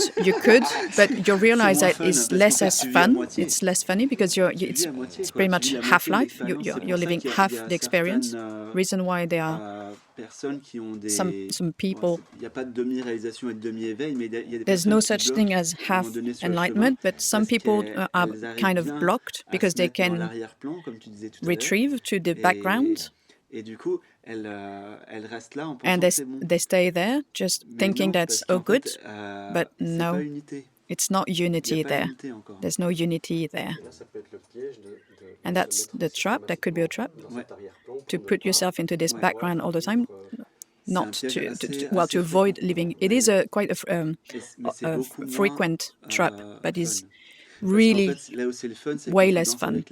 but you realize that it's less as fun. It's less funny because it's pretty much half life. You're living half the experience. Reason why there are some people. There's no such thing as half enlightenment, but some people are kind of blocked because they can retrieve to the background. And they stay there just thinking that's good, but no, it's not unity there. There's no unity there. And that's the trap, that could be a trap. to put yourself into this background all the time, not to avoid living. It is quite a frequent trap, but is really way less fun,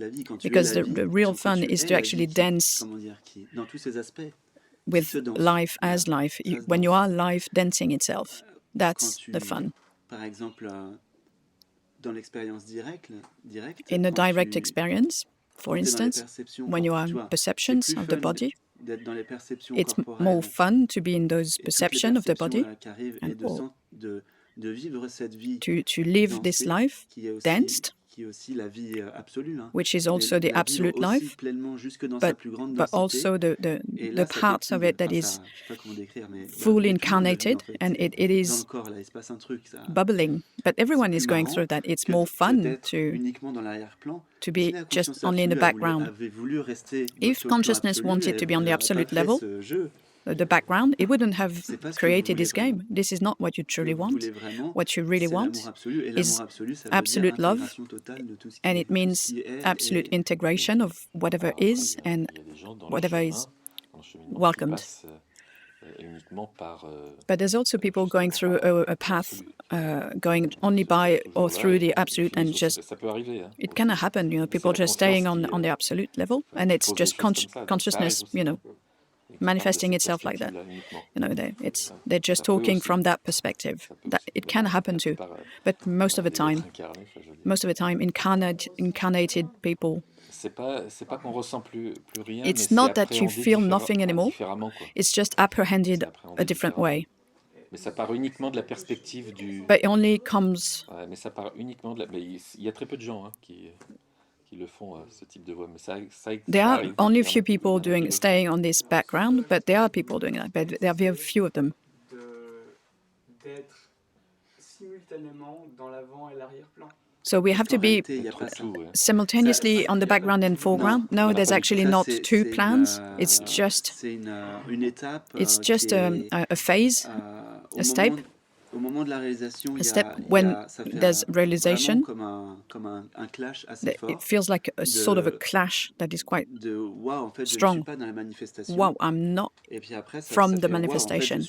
because the real fun is to actually dance with life as life. When you are life dancing itself, that's the fun. In a direct experience, for instance, when you are in perceptions of the body, it's more fun to be in those perceptions of the body and to live this life danced, which is also the absolute life, but also the parts of it that is fully incarnated, and it is bubbling. But everyone is going through that. It's more fun to be just only in the background. If consciousness wanted to be on the absolute level, the background, it wouldn't have created this game. This is not what you truly want. What you really want is absolute love, and it means absolute integration of whatever is and whatever is welcomed. But there's also people going through a path, going only by or through the absolute, and just it cannot happen. People just staying on the absolute level, and it's just consciousness, manifesting itself like that. They're just talking from that perspective. That it can happen too, but most of the time, incarnated people. It's not that you feel nothing anymore. It's just apprehended a different way. But it only comes. There are only a few people staying on this background, but there are people doing that, but there are very few of them. So we have to be simultaneously on the background and foreground. No, there's actually not two plans. It's just a phase, a step. A step when there's realization, it feels like a sort of a clash that is quite strong. Wow, I'm not from the manifestation.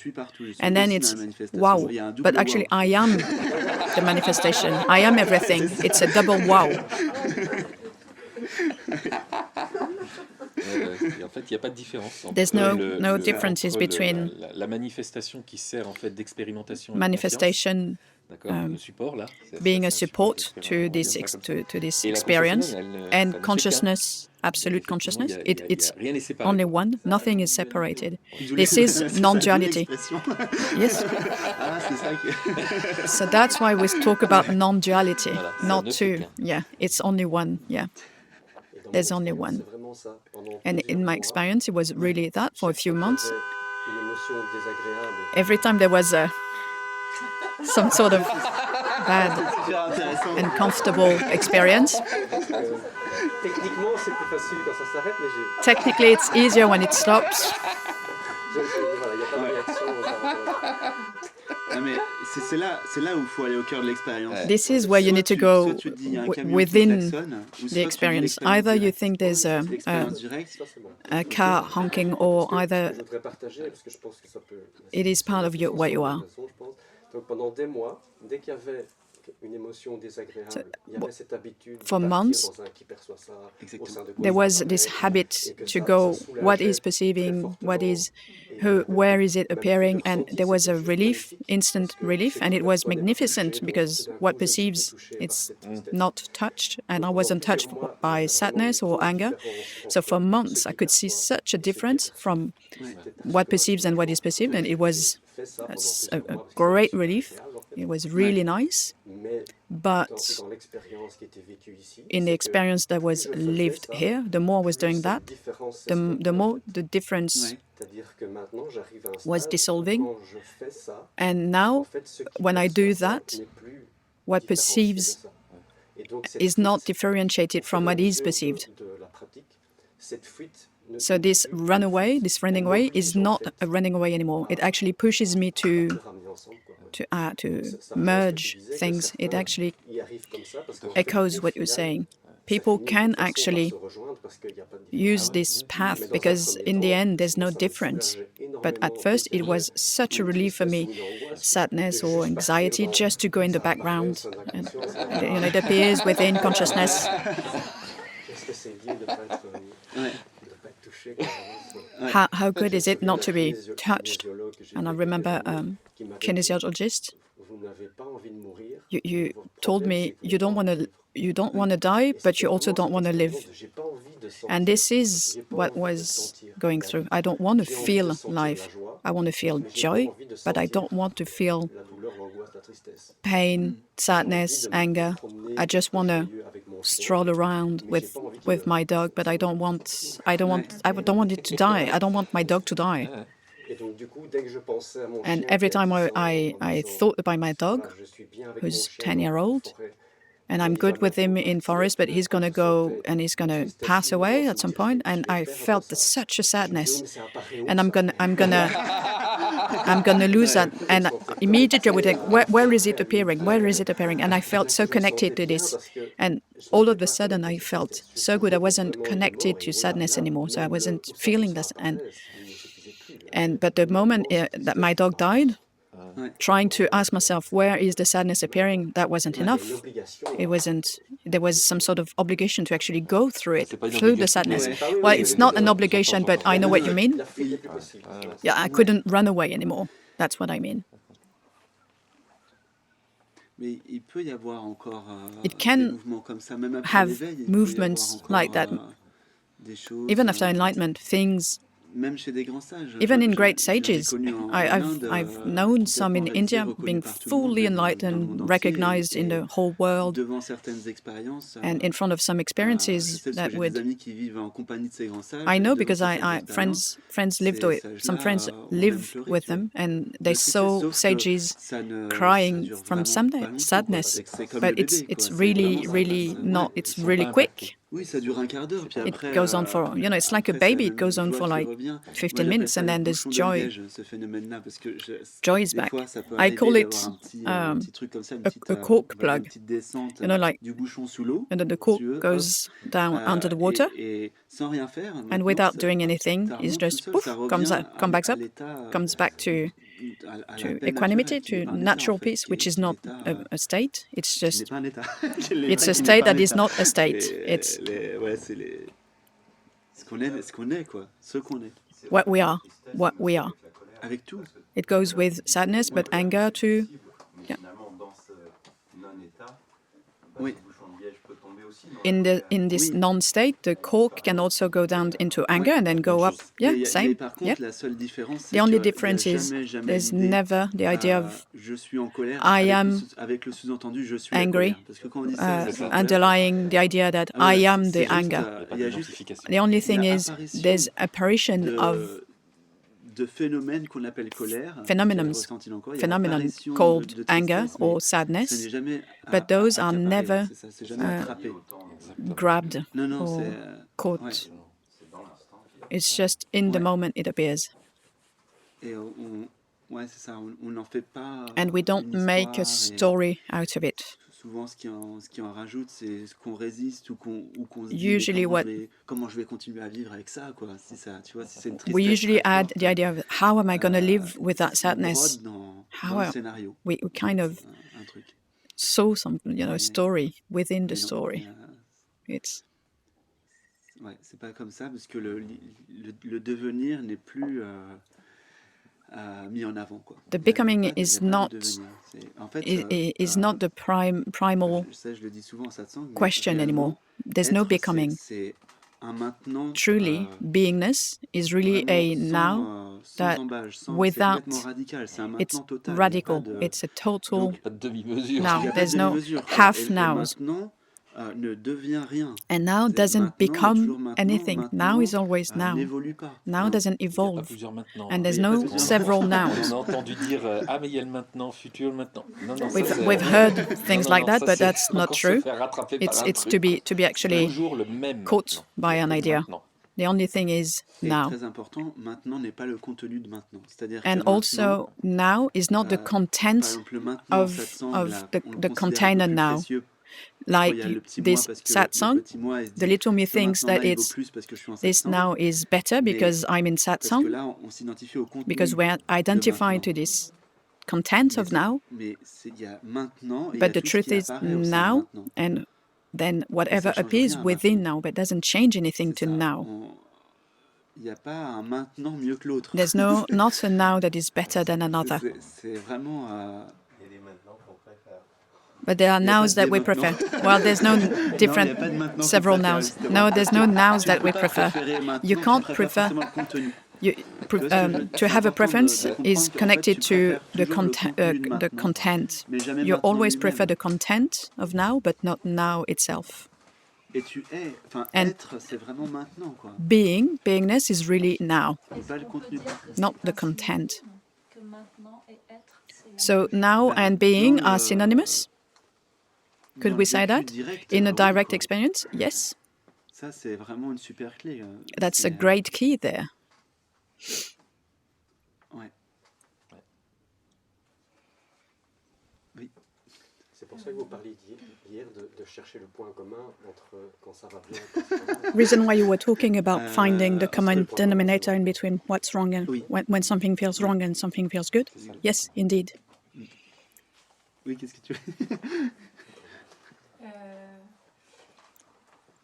And then it's, wow, but actually I am the manifestation. I am everything. It's a double wow. En fait, il n'y a pas de différence. There's no differences between la manifestation qui sert en fait d'expérimentation, manifestation, being a support to this experience, and consciousness, absolute consciousness. It's only one. Nothing is separated. This is non-duality. Yes. So that's why we talk about non-duality, not two. Yeah, it's only one. Yeah. There's only one. And in my experience, it was really that for a few months. Every time there was some sort of bad and comfortable experience. Technically, it's easier when it stops. This is where you need to go within the experience. Either you think there's a car honking, or either it is part of where you are. For months, there was this habit to go, what is perceiving, where is it appearing, and there was a relief, instant relief, and it was magnificent, because what perceives, it's not touched, and I wasn't touched by sadness or anger. So for months, I could see such a difference from what perceives and what is perceived, and it was a great relief. It was really nice, but in the experience that was lived here, the more I was doing that, the more the difference was dissolving. And now, when I do that, what perceives is not differentiated from what is perceived. So this running away is not a running away anymore. It actually pushes me to merge things. It actually echoes what you're saying. People can actually use this path, because in the end there's no difference. But at first it was such a relief for me, sadness or anxiety, just to go in the background. And, it appears within consciousness. How good is it not to be touched? And I remember kinesiologist, you told me you don't want to die, but you also don't want to live. And this is what was going through. I don't want to feel life. I want to feel joy, but I don't want to feel pain, sadness, anger. I just want to stroll around with my dog, but I don't want it to die. I don't want my dog to die. And every time I thought about my dog, who's 10-year-old, and I'm good with him in forest, but he's going to go and he's going to pass away at some point, and I felt such a sadness, and I'm gonna lose that. And immediately I would think, where is it appearing? Where is it appearing? And I felt so connected to this, and all of a sudden I felt so good. I wasn't connected to sadness anymore, so I wasn't feeling this. But the moment that my dog died, trying to ask myself, where is the sadness appearing? That wasn't enough. It wasn't. There was some sort of obligation to actually go through it, through the sadness. Well, it's not an obligation, but I know what you mean. Yeah, I couldn't run away anymore. That's what I mean. It can have movements like that. Even after enlightenment, things. Even in great sages, I've known some in India being fully enlightened, recognized in the whole world, and in front of some experiences that would. I know because friends lived with some friends live with them, and they saw sages crying from sadness, but it's really not. It's really quick. It goes on for, it's like a baby. It goes on for like 15 minutes, and then there's joy. Joy is back. I call it a cork plug. Like, and then the cork goes down under the water, and without doing anything, it just poof, comes back to equanimity, to natural peace, which is not a state. It's just it's a state that is not a state. It's what we are. It goes with sadness, but anger too. Yeah. In this non-state, the cork can also go down into anger and then go up. Yeah, same. Yeah. The only difference is there's never the idea of I am angry, underlying the idea that I am the anger. The only thing is there's apparition of phenomenon called anger or sadness, but those are never grabbed or caught. It's just in the moment it appears. And we don't make a story out of it. Usually we usually add the idea of how am I going to live with that sadness? We kind of saw some, story within the story. It's c'est pas comme ça parce que le devenir n'est plus mis en avant, quoi. The becoming is not the primal question anymore. There's no becoming. Truly, beingness is really a now that without, it's radical. It's a total now. There's no half nows. And now doesn't become anything. Now is always now. Now doesn't evolve. And there's no several nows. We've heard things like that, but that's not true. It's to be actually caught by an idea. The only thing is now. And also, now is not the content of the container now. like this satsang, the little me thinks that this now is better because I'm in satsang, because we're identifying to this content of now, but the truth is now, and then whatever appears within now, but doesn't change anything to now. There's not a now that is better than another. But there are nows that we prefer. Well, there's no different, several nows. No, there's no nows that we prefer. You can't prefer. To have a preference is connected to the content. You always prefer the content of now, but not now itself. And beingness is really now, not the content. So now and being are synonymous? Could we say that? In a direct experience? Yes. That's a great key there. Reason why you were talking about finding the common denominator in between what's wrong and when something feels wrong and something feels good? Yes, indeed. Oui, qu'est-ce que tu veux?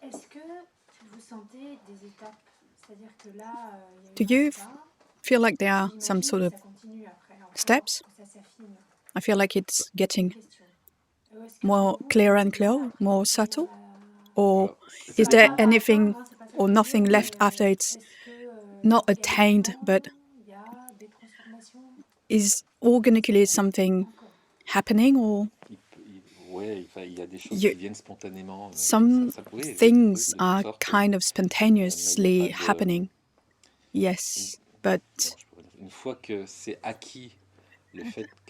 Est-ce que vous sentez des étapes? C'est-à-dire que là, do you feel like there are some sort of steps? I feel like it's getting more clear and clear, more subtle? Or is there anything or nothing left after it's not attained, but is organically something happening, or some things are kind of spontaneously happening? Yes, but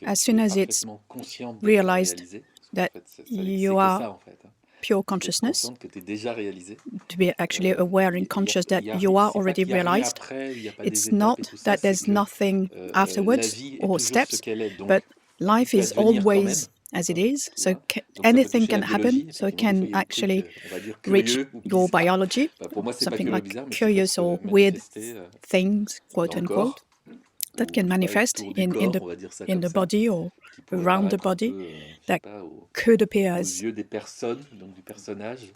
as soon as it's realized that you are pure consciousness, to be actually aware and conscious that you are already realized, it's not that there's nothing afterwards or steps, but life is always as it is, so anything can happen, so it can actually reach your biology, something like curious or weird things, quote unquote, that can manifest in the body or around the body, that could appear as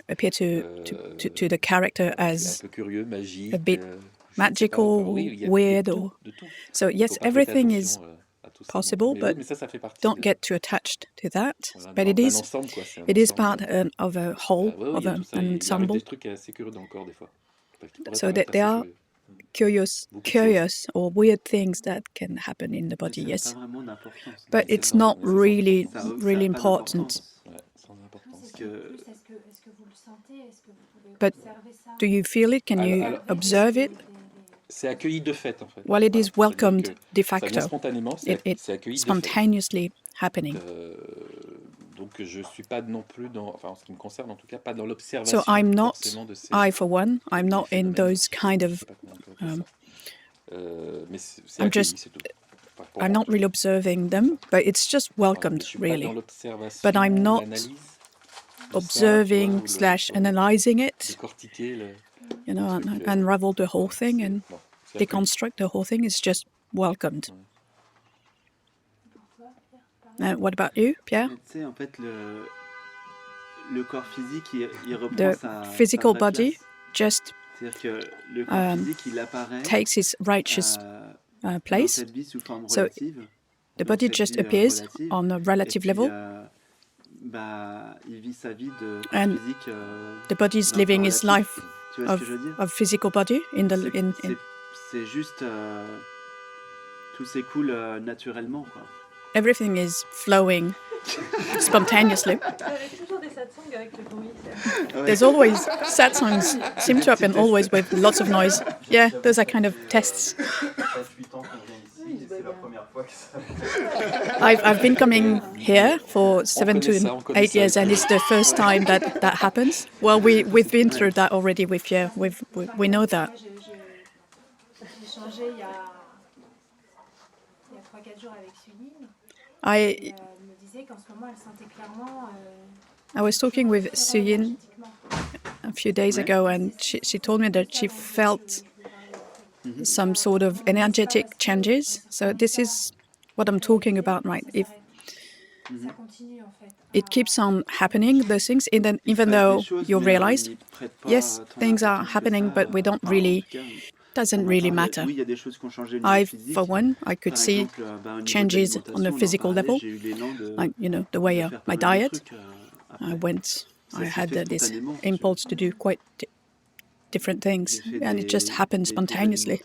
appear to the character as a bit magical, weird, or so. Yes, everything is possible, but don't get too attached to that. But it is part of a whole, of an ensemble. So that there are curious or weird things that can happen in the body, yes. But it's not really important. But do you feel it? Can you observe it? Well, it is welcomed de facto. It's spontaneously happening. So I'm not, I for one, I'm not in those kind of, I'm not really observing them, but it's just welcomed, really. But I'm not observing / analyzing it, you know, unravel the whole thing and deconstruct the whole thing. Is just welcomed. What about you, Pierre? The physical body just takes its righteous place. So the body just appears on a relative level, and the body is living its life of physical body in the everything is flowing spontaneously. There's always satsangs seem to happen always with lots of noise. Yeah, those are kind of tests. I've been coming here for 7 to 8 years, and it's the first time that happens. Well, we've been through that already with Pierre. We know that. I I was talking with Suyin a few days ago, and she told me that she felt some sort of energetic changes. So this is what I'm talking about, right? If it keeps on happening, those things, and then even though you realize, yes, things are happening, but we don't really, doesn't really matter. For one, I could see changes on the physical level, like, the way my diet. I had this impulse to do quite different things, and it just happened spontaneously.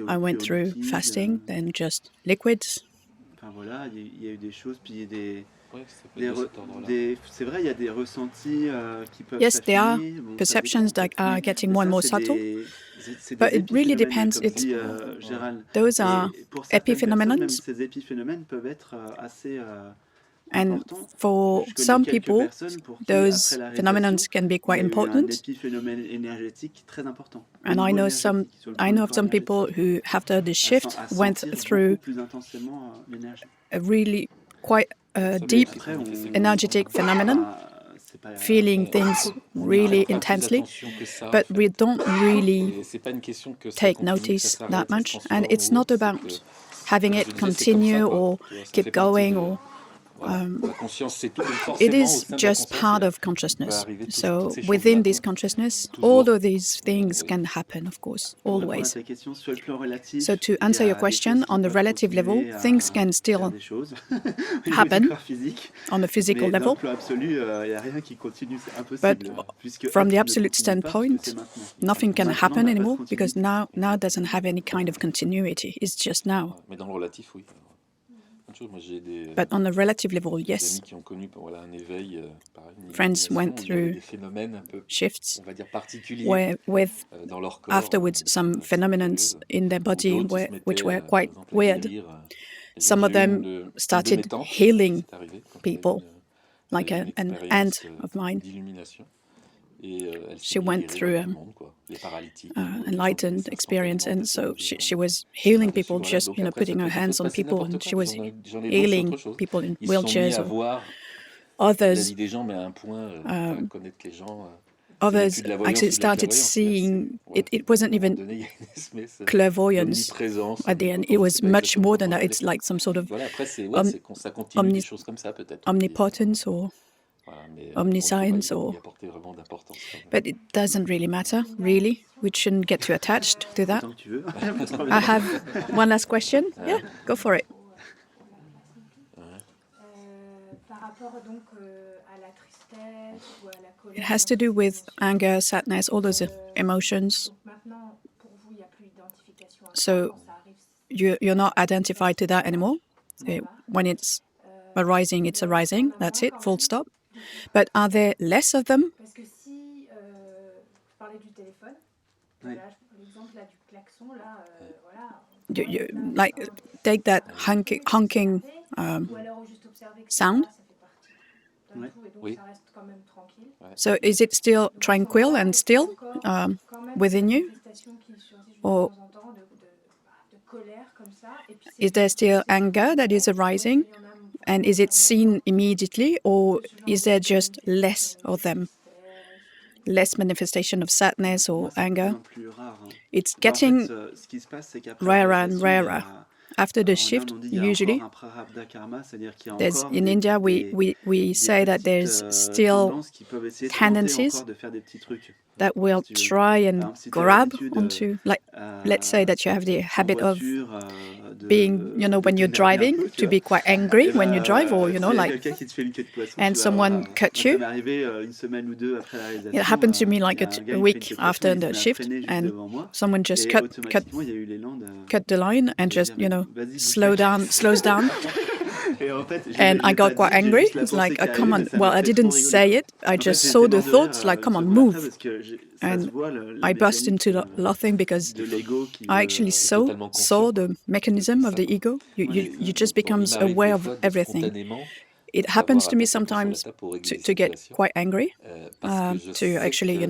I went through fasting, then just liquids. Yes, there are perceptions that are getting more and more subtle, but it really depends. Those are epiphenomena. And for some people, those phenomena can be quite important. And I know of some people who, after the shift, went through a really quite deep energetic phenomenon, feeling things really intensely, but we don't really take notice that much. And it's not about having it continue or keep going or it is just part of consciousness. So within this consciousness, all of these things can happen, of course, always. So to answer your question, on the relative level, things can still happen on the physical level. But from the absolute standpoint, nothing can happen anymore because now doesn't have any kind of continuity. It's just now. But on a relative level, yes. Friends went through shifts with afterwards some phenomena in their body which were quite weird. Some of them started healing people, like an aunt of mine. She went through enlightened experience, and so she was healing people, just putting her hands on people, and she was healing people in wheelchairs or others. Others actually started seeing it wasn't even clairvoyance at the end. It was much more than that. It's like some sort of omnipotence or omniscience, but it doesn't really matter, really. We shouldn't get too attached to that. I have one last question. Yeah, go for it. It has to do with anger, sadness, all those emotions. So you're not identified to that anymore. When it's arising, it's arising. That's it, full stop. But are there less of them? You like take that honking sound. So is it still tranquil and still within you? Or is there still anger that is arising? And is it seen immediately, or is there just less of them? Less manifestation of sadness or anger? It's getting rarer and rarer. After the shift, usually, in India, we say that there's still tendencies that will try and grab onto, like, let's say that you have the habit of being, when you're driving, to be quite angry when you drive, or, and someone cut you. It happened to me like a week after the shift, and someone just cut the line and just, slows down. And I got quite angry. It's like, come on. Well, I didn't say it. I just saw the thoughts, like, come on, move. And I burst into laughing because I actually saw the mechanism of the ego. You just becomes aware of everything. It happens to me sometimes to get quite angry, to actually,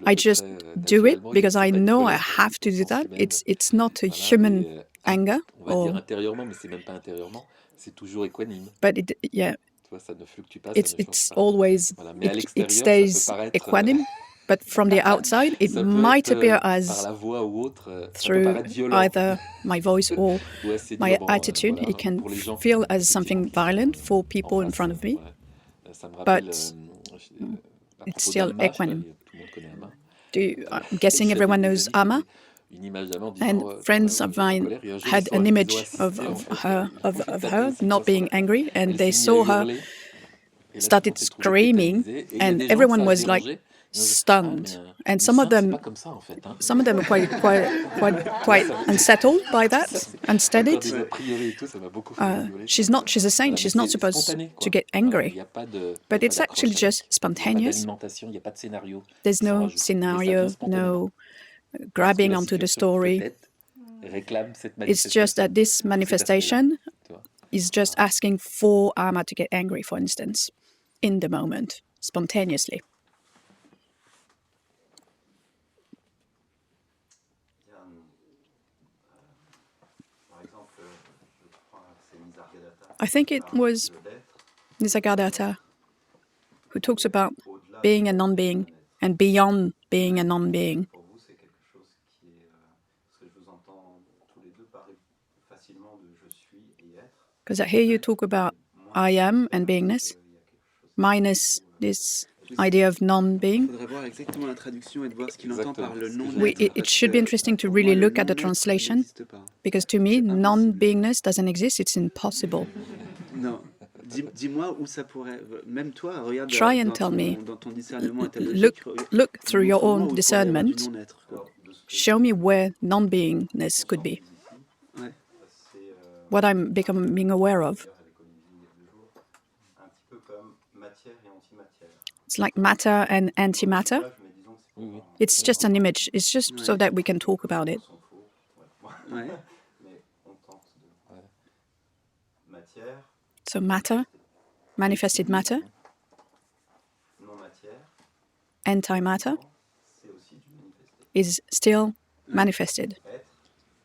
I just do it because I know I have to do that. It's not a human anger. C'est toujours équanime. But yeah, Tu vois, ça ne fluctue pas, ça ne change it's pas. always, Voilà. Mais à it l'extérieur, stays ça peut paraître, equanime, but from the outside, it ça peut might être, appear par as la voix ou autre, ça peut through paraître violent. either my voice or ou assez my dur. Bon, attitude. voilà, It can pour les gens feel as effectivement, something qui sont, violent for people in face, front of me, ouais. Ça me rappelle but à it's propos still d'Alma, equanime. tout le monde connaît Alma. I'm guessing J'avais everyone des knows amis qui Amma, avaient une image d'Alma en disant, and quand friends elle of était en mine colère, et un jour, had an ils image ont of assisté, en fait, her une tapée, not cette being fois-là. angry, and Elle they s'est mise à saw her hurler, et là, started tout le monde s'est trouvé screaming, tétanisé, et il y a and des gens que everyone ça a was like dérangé. Ils ont dit, stunned, and une some of sainte, c'est them pas comme ça, en fait. Hein. some of them were quite unsettled by that, Encore unsteadied. des a priori et tout, ça m'a beaucoup fait rigoler. She's a saint. Voilà, mais She's not c'est supposed spontané, to quoi. get Voilà, il angry, n'y a pas de, but it's actually d'accroche just avec. Il n'y a pas spontaneous. d'alimentation, il n'y a pas de scénario. There's qui s'en no rajoute. Et ça vient scenario, spontanément. no Parce que grabbing la onto the situation, story. peut-être, réclame cette It's just manifestation. that this Cet aspect-là, manifestation tu vois. is just asking for Amma to get angry, for instance, in the moment, spontaneously. I think it was Nisargadatta who talks about being a non-being and beyond being a non-being. Because I hear you talk about I am and beingness, minus this idea of non-being. It should be interesting to really look at the translation, because to me, non-beingness doesn't exist, it's impossible. Non. Dis-moi où ça pourrait. Même toi, regarde Try and tell me. dans ton discernement et ta logique. Look through your montre-moi own où il pourrait y avoir du discernment. non-être, quoi. Show me where non-beingness could be. Ouais. What I'm becoming aware of. It's like matter and antimatter. It's just an image. It's just so that we can talk about it. Ouais. So matter, manifested matter, antimatter is still manifested.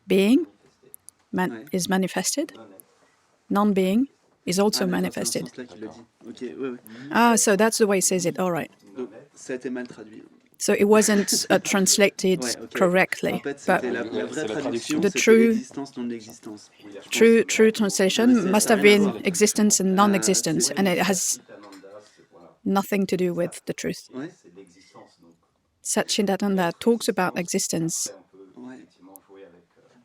Being is manifested. Non-being is also manifested. Okay, ouais. Ah, so that's the way it says it. All right. Donc, ça a été mal traduit. So it wasn't translated Ouais, okay. correctly. En fait, But c'était la vraie traduction, The c'était true- l'existence, non-l'existence. true translation must have been existence and non-existence, and it has nothing to do with the truth. Ouais. Satchitananda talks about existence. Ouais.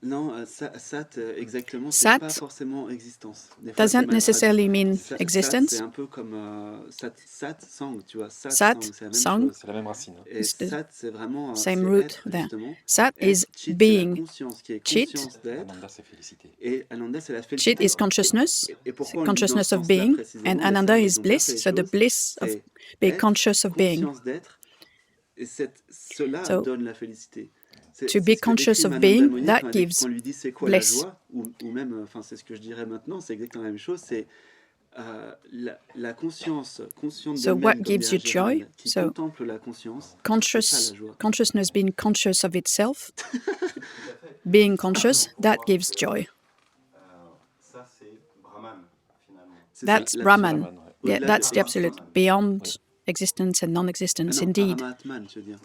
Non, sat, exactement, c'est Sat pas forcément existence. Des fois, c'est Doesn't mal necessarily traduit. mean Sat, existence. c'est un peu comme sang, tu vois. Sat, Sang, c'est la même sang. chose. C'est la même racine. Hein. Et It's the sat, c'est vraiment same c'est root être, there. justement. Sat Et is chit, being. c'est la conscience, qui est Chit. conscience d'être. Ananda, c'est félicité. Et Ananda, c'est la félicité. Chit is consciousness, Et pourquoi on le dit dans consciousness ce of sens-là being, précisément? and Mais c'est Ananda en is faisant bliss, faire les so the choses, bliss of c'est being être, conscious of being. conscience d'être, et cela So, donne la félicité. to be conscious of being, that gives quand on lui dit c'est quoi bliss. la joie, ou même, enfin c'est ce que je dirais maintenant, c'est exactement la même chose, c'est la conscience consciente So d'elle-même, what comme gives you dirait Gérald, joy? qui So contemple la conscience, c'est ça la joie. consciousness being conscious of itself, being conscious, that gives joy. Ça c'est Brahman finalement. That's la- Brahman. ouais. Yeah, Au-delà that's de- the absolute, beyond Oui. existence and Ah non-existence, non, indeed. Paramatman, je veux dire.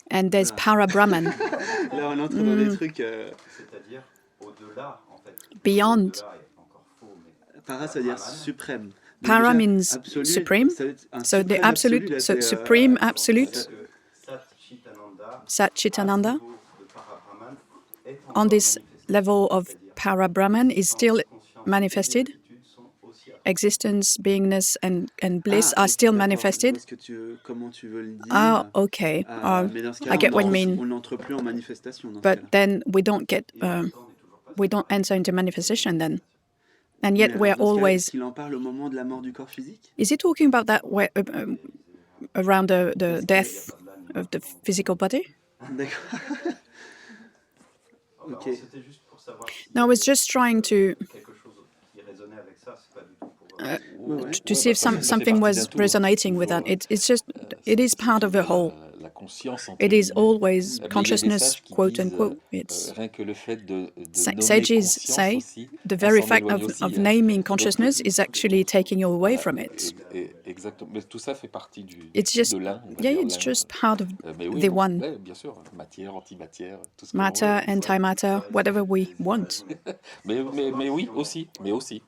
And there's Voilà. para-Brahman, Là on entre dans des trucs. C'est-à-dire au-delà, en fait. beyond. Au-delà est encore faux, mais Para, ça veut dire suprême. Donc Para déjà, means absolu, supreme. ça veut dire un So the suprême absolute, absolu, là, so c'est, supreme absolute, Satchitananda, Satchitananda, à ce niveau de Parabrahman, est encore on this manifesté. level of C'est-à-dire, para-Brahman is still conscience manifested. et attitude sont aussi à Existence, beingness, and bliss Ah, are ok, still d'accord, manifested. je vois comment tu veux le dire. Ah, okay. Mais dans ce I cas-là, get what you mean. on n'entre plus en manifestation. Dans ce But cas-là. then we don't enter into manifestation then. And Mais yet alors, we're dans ce cas-là, always. est-ce qu'il en parle au moment de la mort du corps physique? Is he talking about that around the death of the physical body? D'accord. Alors, Ok. c'était juste pour savoir si No, I was just trying to quelque chose qui résonnait avec ça, c'est pas du tout pour... Ouais. to see if ça fait something partie was d'un tout, hein. resonating with that. Toujours, It is part of the whole. La It is always consciousness, quote unquote. It's sages say the very fact of naming consciousness is actually taking you away from it. It's just, it's just part of the one. Matter, antimatter, whatever we want. Mais oui, aussi.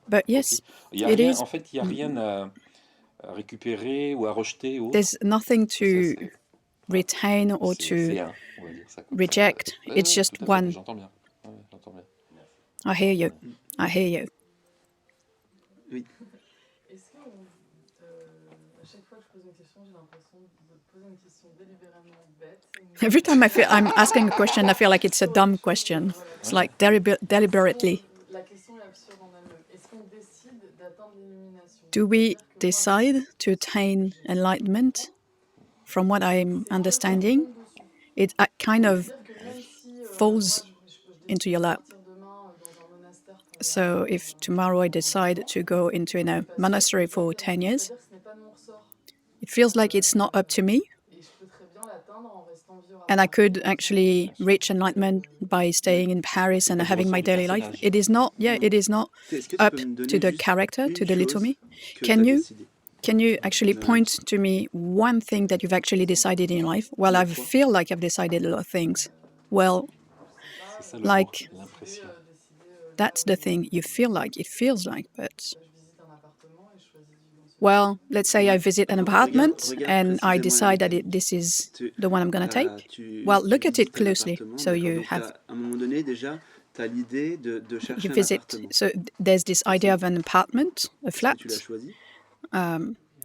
But yes, it is. En fait, il n'y a rien à récupérer ou à rejeter. There's nothing to retain or to reject. It's just one. I hear you. I hear you. Oui. Est-ce que à chaque fois que je pose une question, j'ai l'impression de poser une question délibérément bête. Every time I'm asking a question, I feel like it's a dumb question. It's like deliberately. La question est absurde en elle-même. Est-ce qu'on décide d'atteindre l'illumination? Do we decide to attain enlightenment? From what I'm understanding, it kind of falls into your lap. So if tomorrow I decide to go into a monastery for 10 years, it feels like it's not up to me. And I could actually reach enlightenment by staying in Paris and having my daily life. It is not, it is not up to the character, to the little me. Can you actually point to me one thing that you've actually decided in life? Well, I feel like I've decided a lot of things. Well, like, that's the thing you feel like, it feels like, but... Well, let's say I visit an apartment and I decide that this is the one I'm going to take. Well, look at it closely. So you have... You visit, so there's this idea of an apartment, a flat,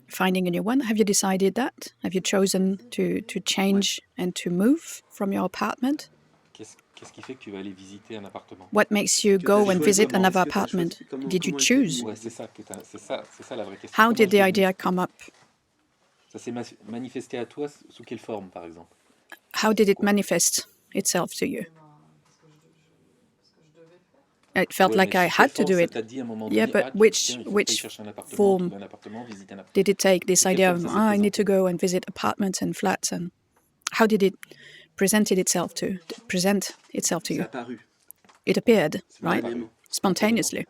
finding a new one. Have you decided that? Have you chosen to change and to move from your apartment? Qu'est-ce qui fait que tu vas aller visiter un appartement? What makes you go and visit another apartment? Did you choose? Ouais, c'est ça la vraie question. How did the idea come up? Ça s'est manifesté à toi sous quelle forme, par exemple? How did it manifest itself to you? It felt like I had to do it. Yeah, but which form did it take, this idea of, I need to go and visit apartments and flats, and how did it present itself to you? It appeared, right? Spontaneously.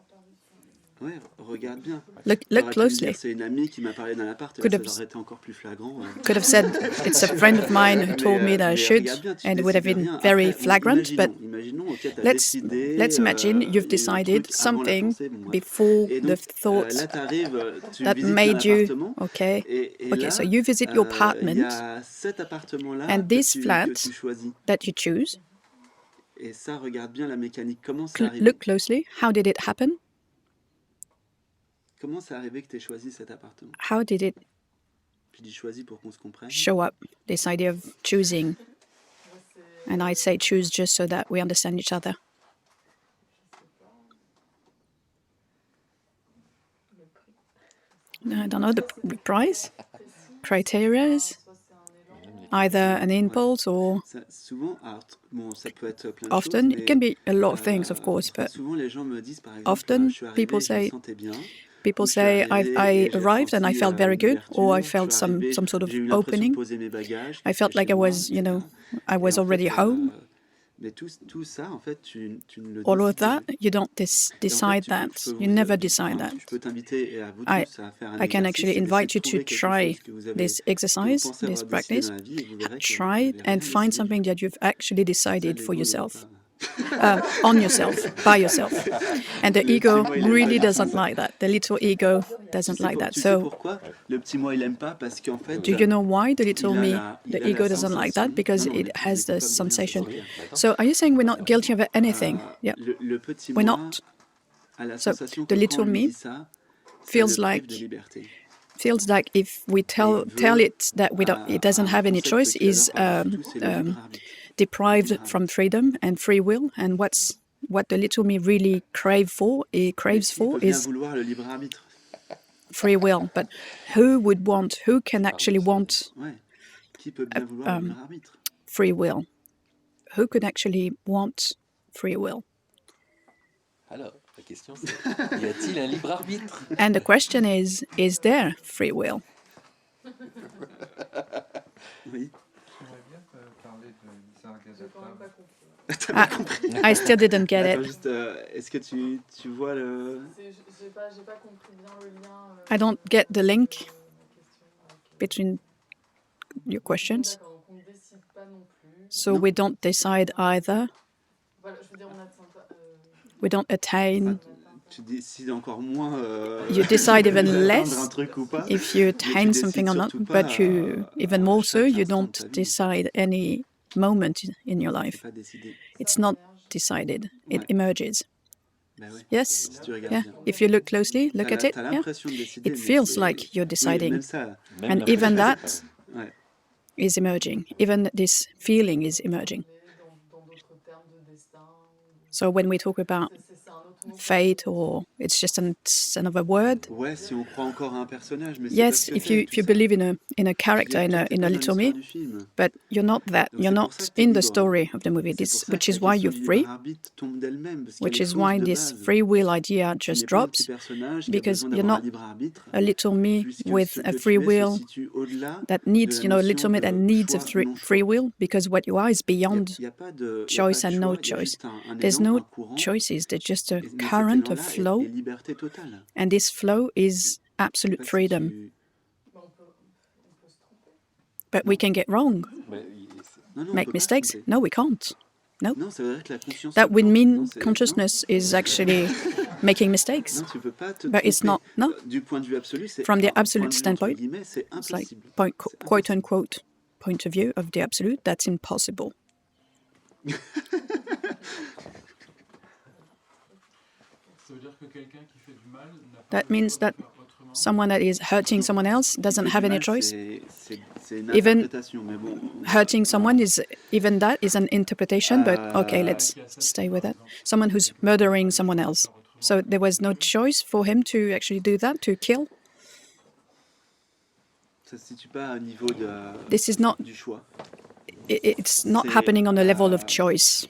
Ouais, regarde bien. Look closely. C'est une amie qui m'a parlé d'un appart, could ça have, aurait été encore plus flagrant. Could have said, it's a friend of mine who told me that I should, and it would have been very flagrant, but let's imagine you've decided something before the thought that made you, okay, so you visit your apartment, and this flat that you choose, look closely, how did it happen? Comment c'est arrivé que tu aies choisi cet appartement? How did it show up, this idea of choosing? And I say choose just so that we understand each other. I don't know, the price? Criteria? Either an impulse or... Often, it can be a lot of things, of course, but often people say I arrived and I felt very good, or I felt some sort of opening. I felt like I was, I was already home. All of that, you don't decide that. You never decide that. I can actually invite you to try this exercise, this practice. Try it and find something that you've actually decided for yourself. On yourself, by yourself. And the ego really doesn't like that. The little ego doesn't like that. So, do you know why the little me, the ego doesn't like that? Because it has the sensation. So, are you saying we're not guilty of anything? Yeah, we're not. So, the little me feels like if we tell it that it doesn't have any choice, is deprived from freedom and free will, and what the little me really craves for is free will. But who can actually want free will? Who could actually want free will? Alors, la question c'est, y a-t-il un libre arbitre? And the question is there free will? Oui. J'ai quand même pas compris. T'as pas compris? I still didn't get Attends, it. juste, est-ce que tu vois le... J'ai pas compris bien le lien. I don't get the link ma question avec, between your questions. D'accord, donc on ne décide pas non plus. So Non. we don't decide either. Voilà, je veux dire, on n'atteint pas. We don't attain. Tu décides encore moins You decide even d'atteindre less un truc ou pas, if you mais tu attain décides something or not, surtout pas but you, even à more so, chaque you instant de don't ta vie. decide any moment in your C'est life. pas décidé. It's not decided, it Ouais. emerges. Bah ouais. Yes? Si tu regardes Yeah. bien. If you look closely, look T'as at it, t'as yeah? l'impression de décider, It mais feels c'est- like you're Oui, deciding. même ça. Même And l'impression, even c'est that pas- Ouais. is emerging. Even this feeling is emerging. Dans d'autres termes de destin. So when we talk about C'est un autre mot. fate, or it's just another word, Ouais, si on croit encore à un personnage, mais c'est yes, pas ce que if t'es, you tout ça. believe in a Je veux character, dire, in toi, a t'es pas dans little me, l'histoire du film. but you're not that. Donc You're c'est not pour ça que t'es in the libre. story of the movie, C'est pour ça which que is la why question you're du free, libre arbitre tombe d'elle-même, parce which qu'elle est is fausse why de this base. free will idea Tu just n'es pas un petit drops, personnage qui a because besoin you're d'avoir un not libre arbitre, a little me puisque with ce a que free tu es se will situe au-delà that de needs, la a little notion me that de needs a choix, free non-choix. will, because what you are is Il beyond y a pas de choice and no choix, il y a choice. juste un There's élan, no un courant, choices, there's just a mais cet current, a élan-là flow, est liberté totale. and this flow is Je sais absolute pas si freedom. tu... On peut se tromper. But we can get wrong, Mais Non, non, on make peut pas se mistakes. tromper. No, we can't. Non, ça veut dire que la conscience That se would plante. mean Non, c'est- consciousness is actually making mistakes. Non, tu peux pas te But it's tromper. not, no. Du point de vue absolu, c'est From the enfin, point absolute de vue, entre standpoint, guillemets, c'est It's like impossible. C'est quote impossible. unquote point of view of the absolute, that's impossible. Ça veut dire que quelqu'un qui fait du mal n'a pas That le means choix that de faire autrement. someone that is hurting someone else doesn't Du have any mal, choice. c'est une Even interprétation, mais bon. Hurting someone is, even that is an interpretation, but okay, let's stay with that. Someone who's murdering someone else. So there was no choice for him to actually do that, to kill. Ça se situe pas au niveau de, This is not, du choix. it's not C'est, happening on a level of choice.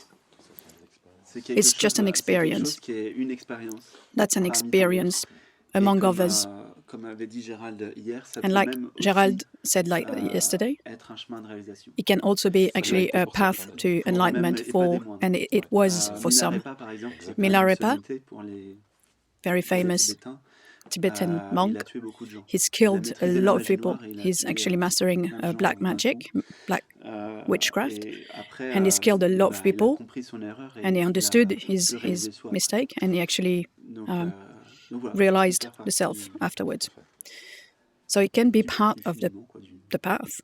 C'est quelque It's chose, just an c'est quelque experience. chose qui est une expérience. That's an Parmi tant experience d'autres. Et among comme, others. comme avait dit Gérald hier, ça And peut like même Gerald aussi, said like yesterday, être un chemin de réalisation. it can also be actually a path to enlightenment for, and it was for some. Milarepa, par exemple, qui est Milarepa, connu pour les very pour les famous Tibétains, Tibetan il monk. a tué beaucoup de gens. He's Il a killed a maîtrisé la lot of magie people. noire et il a He's tué, actually mastering plein de gens black d'un magic, coup. black witchcraft, Et après, and he's killed a lot of il a people, compris son erreur et and he il a understood pu his réaliser soi. mistake, and he actually Donc, um, donc voilà, realized ça peut faire the self partie afterwards. So it can be part of du filament, quoi, the path.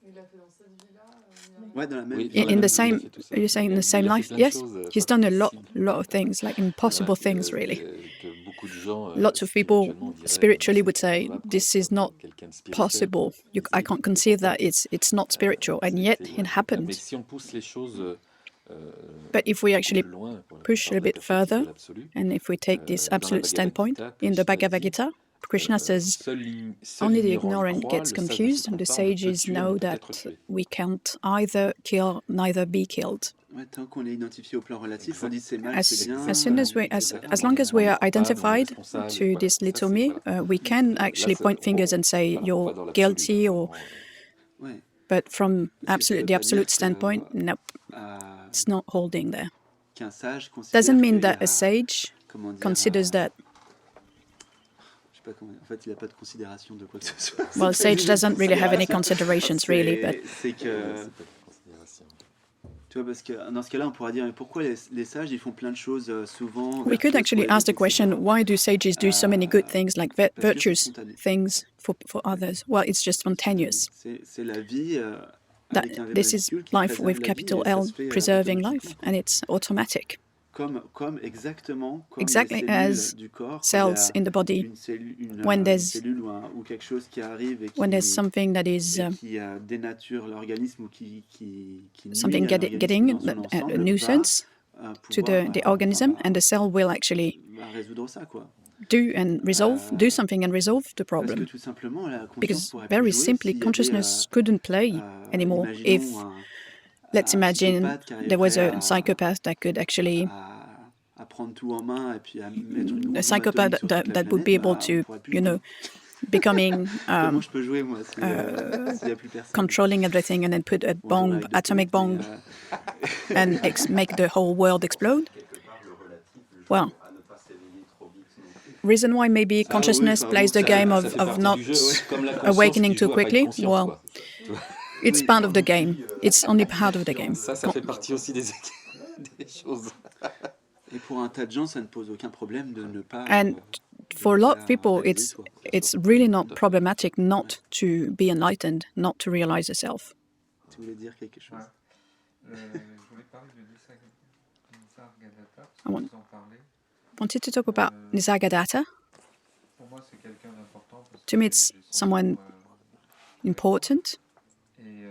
Il l'a fait dans cette vie-là. Ouais, dans la même Oui, vie. In the il a same, fait tout ça. you're saying in the same Il a fait life? plein de Yes, choses, he's pas done a lot possibles. of things, like impossible C'est vrai things, really. que beaucoup de gens, Lots of people spirituellement diraient, spiritually c'est would say, pas possible, this is not quelqu'un de spirituel. possible. I can't conceive that it's not spiritual, and yet C'était- it Mais happened. si on pousse les choses But if we actually plus loin, pour push parler a de bit la further, perspective de l'absolu, and if we take this dans la absolute Bhagavad standpoint, Gita, in the Krishna Bhagavad dit, Gita, Krishna says, seul only the l'ignorant ignorant croit, gets le sage ne s'y confused, trompe the pas, on ne peut sages tuer, on know ne peut that être tué. we can't either kill, neither be killed. Ouais, tant qu'on est identifié au plan relatif, on dit c'est mal, As, c'est bien. as soon as we, as long as we are identified to this little me, we can actually point fingers and say you're guilty, or. Ouais. But from Parce que ça veut the pas absolute dire que, standpoint, nope, it's not holding there. qu'un sage considère Doesn't mean qu'il that y a sage comment dire, considers that. Je sais pas comment. En fait, il n'a pas de considération de quoi que ce soit. Well, C'est pas sage une doesn't really have any considération. considerations, really, but C'est que, tu vois, parce que dans ce cas-là, on pourra dire, mais pourquoi les sages, ils font plein de choses souvent. we could vertueuses actually pour les ask the autres, etc. question, why do sages do so many good things, like Parce que c'est virtuous spontané. things for others? Well, it's just spontaneous. C'est la vie. That Avec un V this is majuscule qui life préserve with la vie, capital et ça L, se fait, preserving life, automatiquement. and it's automatic. Comme exactement comme Exactly les cellules as du corps, quand cells il y in the a body, when une there's cellule ou quelque chose qui arrive et when there's qui, something that is dénature l'organisme ou qui nuit something à l'organisme getting dans son a ensemble, nuisance to pouvoir, the organism, and the cell will actually va résoudre ça, quoi. do something and resolve the Parce que problem. tout simplement, la conscience Because pourrait very plus jouer simply, s'il y avait, consciousness couldn't play anymore. imaginons If, let's un imagine, psychopathe qui there was arriverait a psychopath that could actually, à prendre tout en main et puis à mettre une a psychopath lobotomie sur toute la that would be planète, able on to, pourrait plus jouer. becoming Comment je peux jouer, moi, s'il y a plus personne? controlling everything and then put a Bon, bomb, avec des atomic potes, mais, bomb, and make the whole world explode? Well, reason why maybe consciousness plays the game Ça fait of partie not du jeu, comme la conscience awakening qui too joue à pas être quickly. consciente, Well, quoi. it's part of the game. It's only part of the game. Ça fait partie aussi des choses. Et pour un tas de gens, ça ne pose aucun problème de ne pas. And for a lot of people, réaliser soi. it's really not problematic not to be enlightened, not to realize yourself. Tu voulais dire quelque chose? Je voulais parler de Nisargadatta, I parce que vous en parlez. wanted to talk about Nisargadatta. Pour moi, c'est quelqu'un d'important. Parce To que me, it's j'ai son someone livre, important. Et,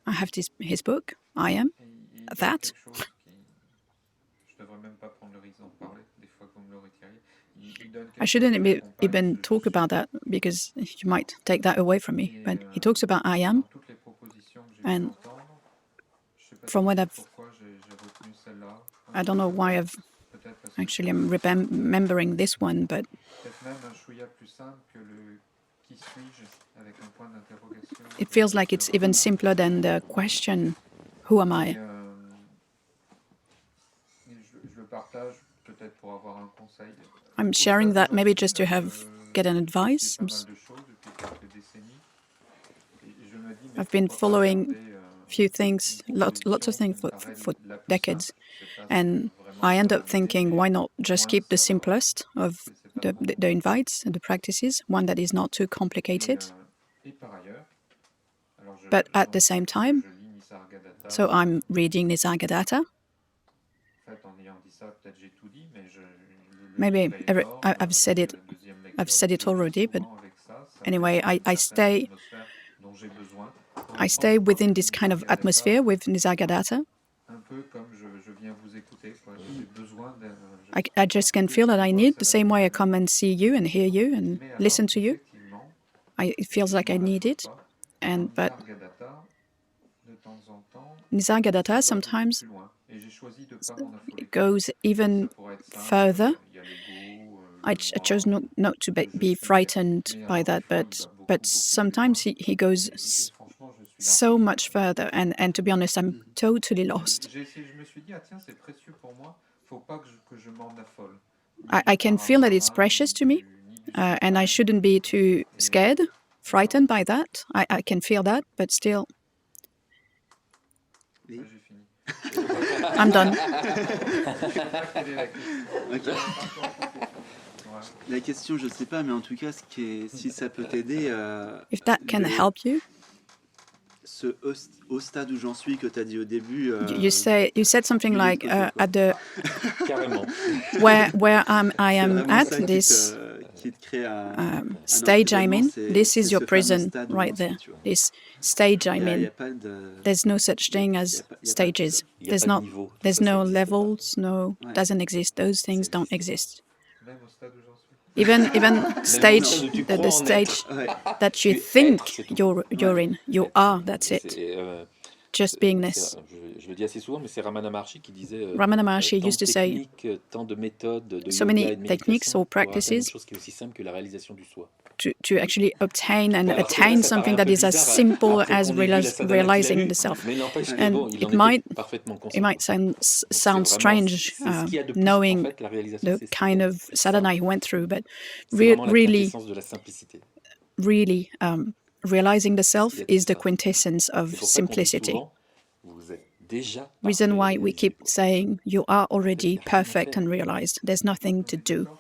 I have his book, I Am. et il dit That. quelque chose qui... Je devrais même pas prendre le risque d'en parler, des fois comme le retirer. Il donne I quelque shouldn't chose qui even accompagne talk about that because you might take that away from me. But he talks about I Am, dans toutes les propositions que j'ai pu and entendre, je sais pas from what I've, pourquoi j'ai retenu celle-là. I don't know why I've Peut-être parce que actually I'm remembering this one, but peut-être même un chouïa plus simple que le qui suis-je avec un point d'interrogation. it feels like it's even simpler than the question, who am I? Je le partage peut-être pour avoir un conseil. I'm sharing that maybe just to get an advice. Pas mal de choses depuis quelques décennies. Et je me dis, mais I've been pourquoi pas following garder, few things, lots of things for decades, and I end up thinking, why not just keep the simplest of the invites and the practices, one that is not too complicated. But at the same time, so I'm reading Nisargadatta. Maybe I've said it already, but anyway, I stay within this kind of atmosphere with Nisargadatta. I just can feel that I need, the same way I come and see you and hear you and listen to you. It feels like I need it. But Nisargadatta sometimes it goes even further. I chose not to be frightened by that, but sometimes he goes so much further, and to be honest, I'm totally lost. I can feel that it's precious to me, and I shouldn't be too scared, frightened by that. I can feel that, but still, I'm done. Okay. La question, je ne sais pas, mais en tout cas, si ça peut t'aider, if that can help you, au stade où j'en suis que tu as dit au début. You said something like at the Carrément. where I am at this stage I'm in. This is your prison right there. This stage I'm in. There's no such thing as stages. There's no levels. No, doesn't exist. Those things don't exist. Even stage, the stage that you think you're in, you are. That's it. Just beingness. Je le dis assez souvent, mais c'est Ramana Maharshi qui disait. Ramana Maharshi used to say, tant de méthodes, de so many techniques or practices chose qui est aussi simple que la réalisation du soi. To actually obtain and attain something that is as simple as realizing the self. And it might sound strange knowing the kind of sadhana he went through, but really, realizing the self is the quintessence of simplicity. Reason why we keep saying you are already perfect and realized. There's nothing to do.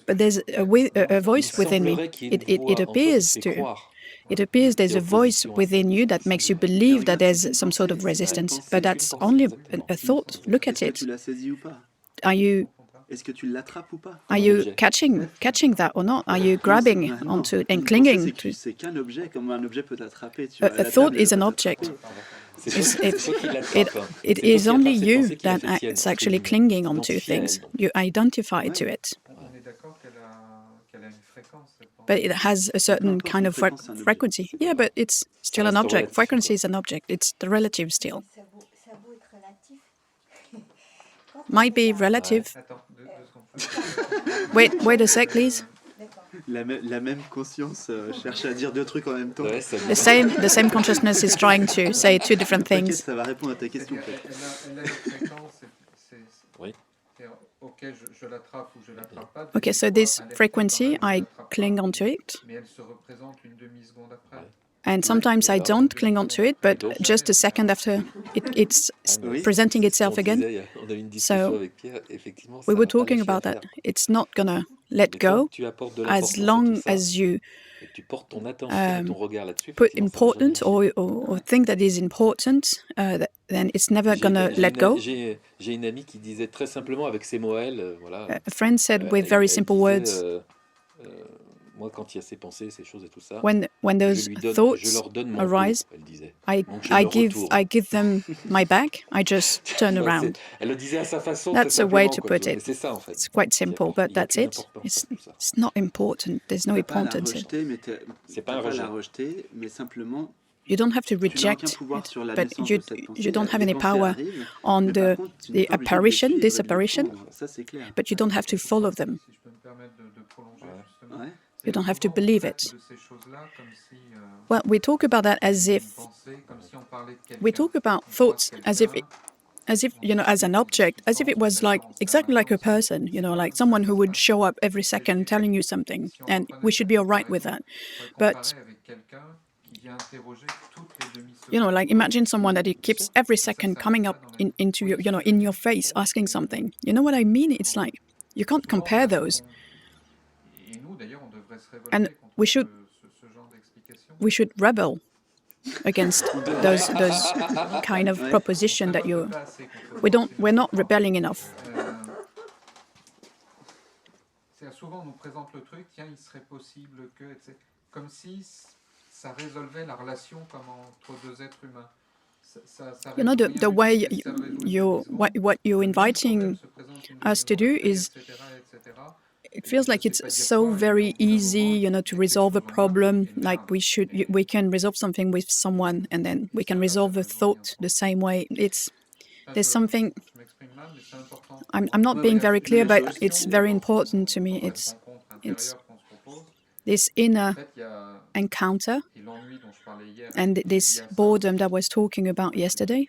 But there's a voice within me. It appears there's a voice within you that makes you believe that there's some sort of resistance. But that's only a thought. Look at it. Are you catching that or not? Are you grabbing onto it and clinging to it? A thought is an object. It is only you that's actually clinging onto things. You identify to it. But it has a certain kind of frequency. Yeah, but it's still an object. Frequency is an object. It's the relative still. Might be relative. Wait a sec, please. La même conscience cherche à dire deux trucs en même temps. Ouais, The same consciousness is trying to say two different T'inquiète, things. ça va répondre à ta question. Elle a une fréquence, Oui. ok, je l'attrape ou je l'attrape pas. Okay, so this frequency, I cling onto it. Mais elle se représente une demi-seconde après. And sometimes I don't cling onto it, but just a second after, it's presenting itself again. On a eu une discussion So avec Pierre, effectivement. we ça were n'a pas talking lâché about l'affaire. that. It's not gonna let Mais quand go tu apportes de as l'importance à long tout ça, as you et que tu portes ton attention et ton regard là-dessus, put effectivement, ça va jamais important lâcher. or think that is important, then it's never gonna let go. J'ai une amie qui disait très simplement avec ses mots à elle, voilà. A friend said with Elle very simple disait, words, moi, quand il y a ces pensées, ces choses et tout ça, when those je thoughts leur donne mon arise, dos, elle disait. I Donc je le retourne. give them my back. I just turn Non, around. elle le disait à sa façon, That's très a way simplement, to quoi, put tu vois, it. mais c'est ça en fait. It's quite qui simple, apporte. but Il y a that's aucune it. importance à tout ça. It's not important. There's no T'as pas à la importance. rejeter, mais C'est pas t'as un pas à rejet. la rejeter, mais simplement You don't have to tu n'as aucun reject pouvoir it, sur la but naissance de cette pensée. you don't have Les any pensées power arrivent, on mais par the contre, tu n'es pas obligé de les apparition, suivre et this de les apparition, prendre. Ça, c'est clair. but you don't have to follow them. Si je peux me permettre de prolonger Ouais. justement. Ouais. You don't have to Souvent, on believe traite it. de ces choses-là comme si, Well, we talk about that as une if pensée, comme si on parlait de quelqu'un. we talk about On croise thoughts as if quelqu'un, you know, as an object, as if it was like exactly like a person, you know, like someone who would show up every second telling you something, and we should be all right with that. But you know, like imagine someone that it keeps every second coming up into your, you know, in your face, asking something. You know what I mean? It's like you can't compare those. And we should rebel against those kind of proposition that we're not rebelling enough. Souvent on nous présente le truc, tiens, il serait possible que, etc. Comme si ça résolvait la relation comme entre deux êtres humains. You know, the way what you're inviting us to do is, it feels like it's so very easy, you know, to resolve a problem. Like we can resolve something with someone, and then we can resolve a thought the same way. There's something. I'm not being very clear, but it's very important to me. It's this inner encounter and this boredom that I was talking about yesterday.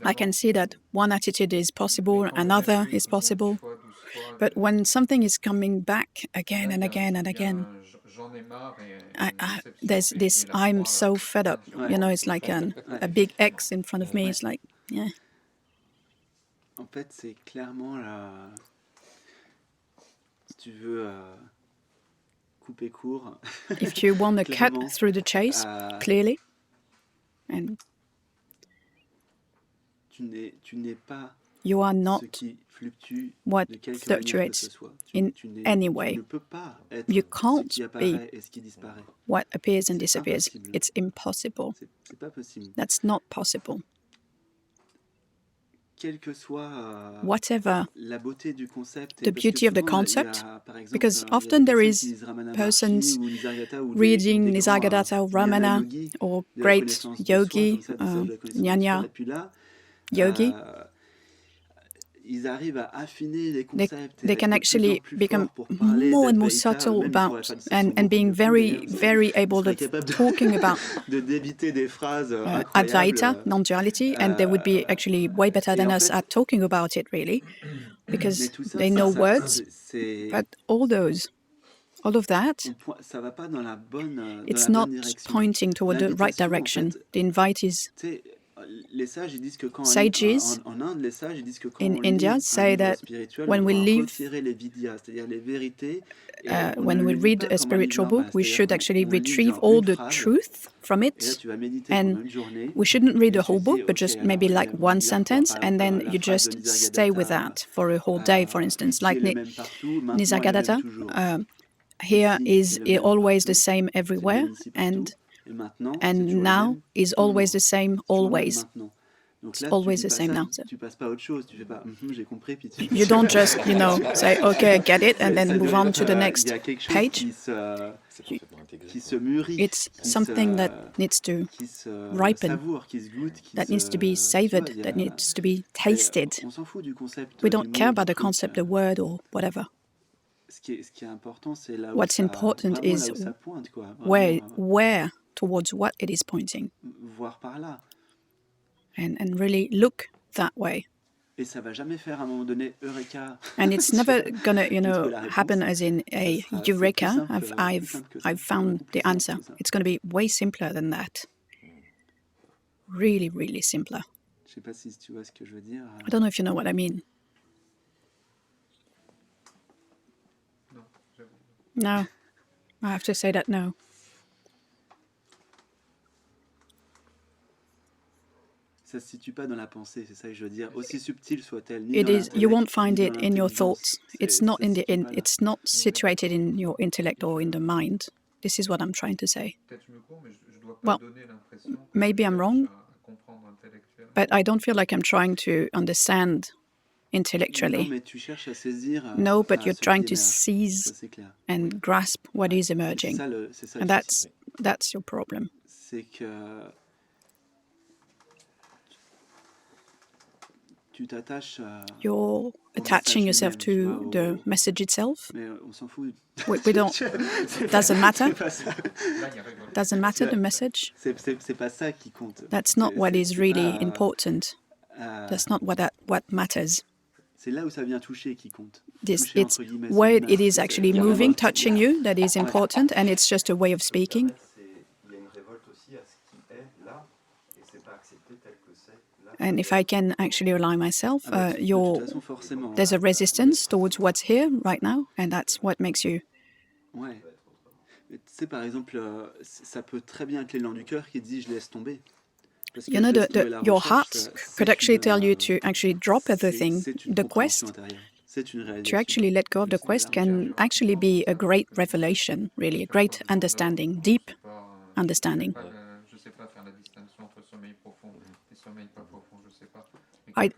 I can see that one attitude is possible, another is possible, but when something is coming back again and again and again, there's this I'm so fed up, you know, it's like a big X in front of me. It's like, yeah. En fait, c'est clairement si tu veux couper court. If you want to cut through the chase, clearly, and tu n'es pas you are not ce qui fluctue what de quelque fluctuates manière que ce soit. in any way. Tu ne peux pas être You ce can't qui be apparaît et ce qui disparaît. what appears and C'est pas disappears. possible. It's impossible. C'est pas possible. That's not possible. Quelle que soit Whatever la beauté du concept, the beauty of the concept, because often there is persons reading reading Nisargadatta or Ramana or great yogi, Jnana yogi. Ils arrivent à affiner les concepts. They can actually become more and more subtle about and being very, very able to talking about Advaita, non-duality, and they would be actually way better than us at talking about it, really, because they know words. But all of that, it's not pointing toward the right direction. The invite is. Sages in India say that when we read a spiritual book, we should actually retrieve all the truth from it, and we shouldn't read the whole book, but just maybe like one sentence, and then you just stay with that for a whole day, for instance, like Nisargadatta. Here is always the same everywhere, and now is always the same always. It's always the same now. So. You don't just, you know, say, okay, I get it, and then move on to the next page. It's something that needs to ripen, that needs to be savored, that needs to be tasted. We don't care about the concept, the word, or whatever. What's important is where towards what it is pointing. And really look that way. And it's never gonna, happen as in a eureka. I've found the answer. It's gonna be way simpler than that. Really, really simpler. I don't know if you know what I mean. No, I have to say that no. It is. You won't find it in your thoughts. It's not It's not situated in your intellect or in the mind. This is what I'm trying to say. Well, maybe I'm wrong, but I don't feel like I'm trying to understand intellectually. No, but you're trying to seize and grasp what is emerging, and that's your problem. You're attaching yourself to the message itself. We don't. Doesn't matter. Doesn't matter the message. That's not what is really important. That's not what matters. It's where it is actually moving, touching you, that is important, and it's just a way of speaking. And if I can actually rely myself, there's a resistance towards what's here right now, and that's what makes you. You know, your heart could actually tell you to actually drop everything. The quest, to actually let go of the quest, can actually be a great revelation, really, a great understanding, deep understanding. I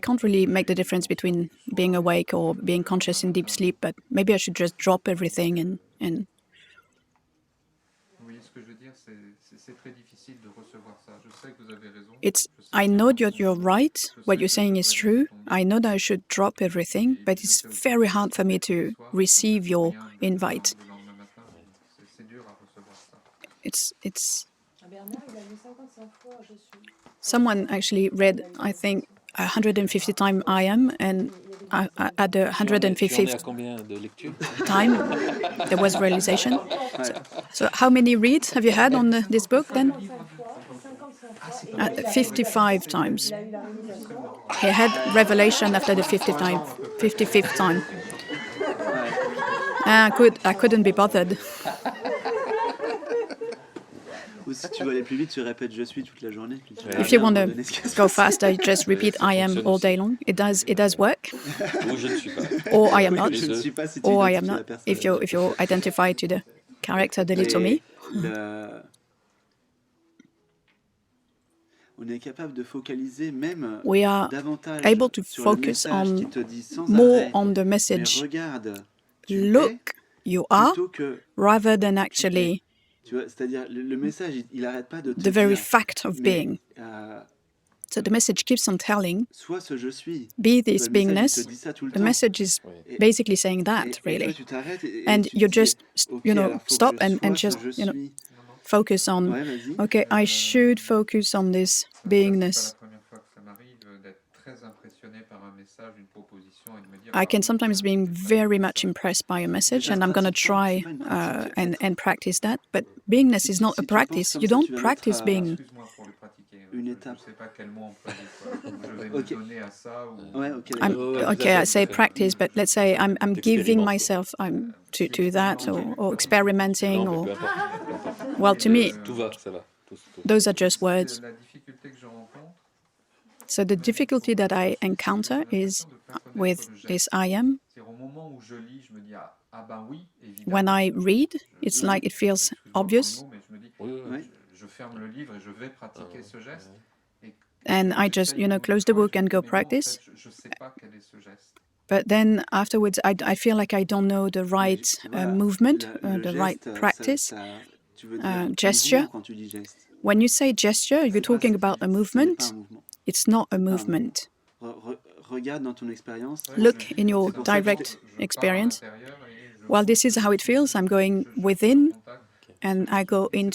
can't really make the difference between being awake or being conscious in deep sleep, but maybe I should just drop everything and I know that you're right, what you're saying is true. I know that I should drop everything, but it's very hard for me to receive your invite. It's someone actually read, I think, 150 times I am, and at the 150th time there was realization. So how many reads have you had on this book then? 55 times. He had revelation after the 55th time. I couldn't be bothered. If you want to go faster, you just repeat I am all day long. It does work. Or I am not. Or I am not. If you identify to the character, the little me. We are able to focus more on the message. Look, you are, rather than actually the very fact of being. So the message keeps on telling, be this beingness. The message is basically saying that, really. And you just, stop and just, focus on, okay, I should focus on this beingness. I can sometimes be very much impressed by a message, and I'm going to try and practice that. But beingness is not a practice. You don't practice being. I say practice, but let's say I'm giving myself to that or experimenting or. Well, to me, those are just words. So the difficulty that I encounter is with this I am. When I read, it's like it feels obvious. And I just, close the book and go practice. But then afterwards, I feel like I don't know the right movement, the right practice, gesture. When you say gesture, you're talking about a movement. It's not a movement. Look in your direct experience. Well, this is how it feels. I'm going within, and I go in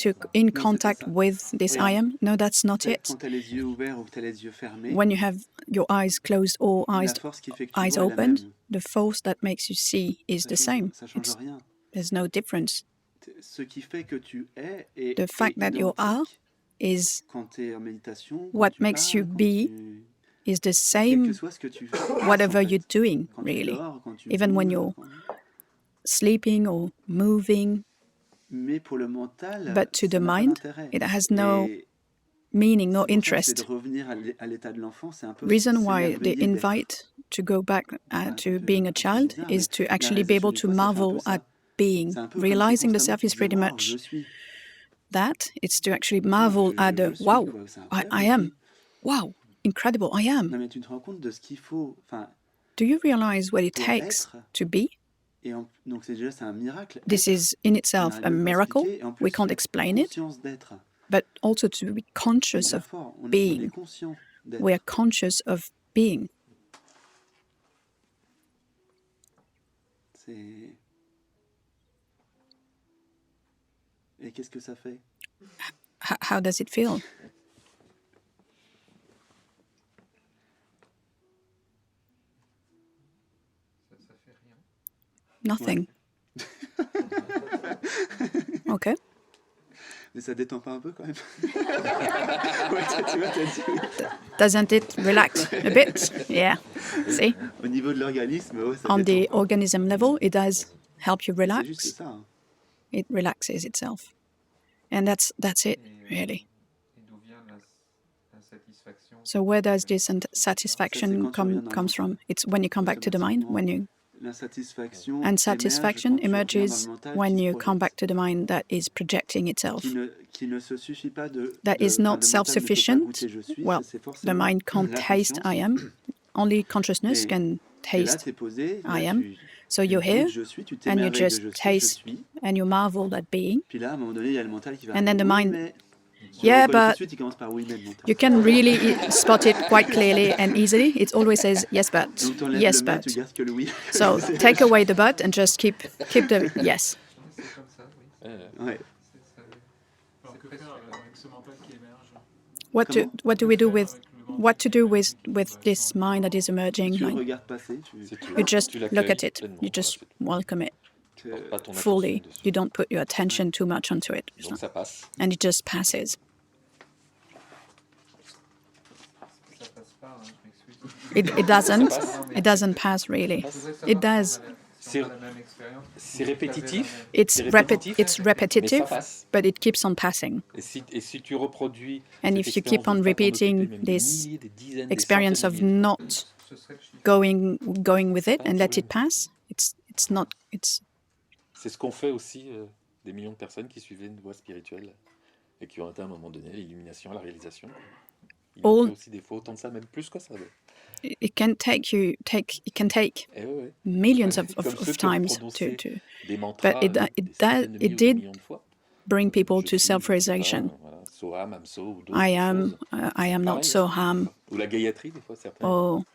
contact with this I am. No, that's not it. When you have your eyes closed or eyes opened, the force that makes you see is the same. There's no difference. The fact that you are is what makes you be is the same whatever you're doing, really. Even when you're sleeping or moving. But to the mind, it has no meaning, no interest. Reason why they invite to go back to being a child is to actually be able to marvel at being. Realizing the self is pretty much that. It's to actually marvel at the, wow, I am. Wow, incredible, I am. Do you realize what it takes to be? This is in itself a miracle. We can't explain it. But also to be conscious of being. We are conscious of being. How does it feel? Nothing. Okay. Mais ça détend pas un peu quand même? Doesn't it relax a bit? Yeah. See? Au niveau de l'organisme, ça On the détend pas. organism level, it does help you C'est juste relax. ça. Hein. It relaxes itself. And that's it, really. So where does this satisfaction comes from? It's when you come back to the mind, when you... And satisfaction emerges when you come back to the mind that is projecting itself. That is not self-sufficient. Well, the mind can't taste I am. Only consciousness can taste I am. So you're here, and you just taste, and you marvel at being. And then the mind... Yeah, but you can really spot it quite clearly and easily. It always says, yes, but, yes, but. So take away the but and just keep the yes. What do we do with this mind that is emerging? You just look at it. You just welcome it. Fully. You don't put your attention too much onto it. And it just passes. It doesn't pass really. It does. C'est répétitif. It's repetitive, but it keeps on passing. And if you keep on repeating this experience of not going with it and let it pass, it's not. C'est ce qu'ont fait aussi des millions de personnes qui suivaient une voie spirituelle et qui ont atteint à un moment donné l'illumination, la réalisation. Ils ont fait aussi des fois autant de ça, même plus que ça. It can take millions of times to but it did bring people to self-realization. I am not Soham. Or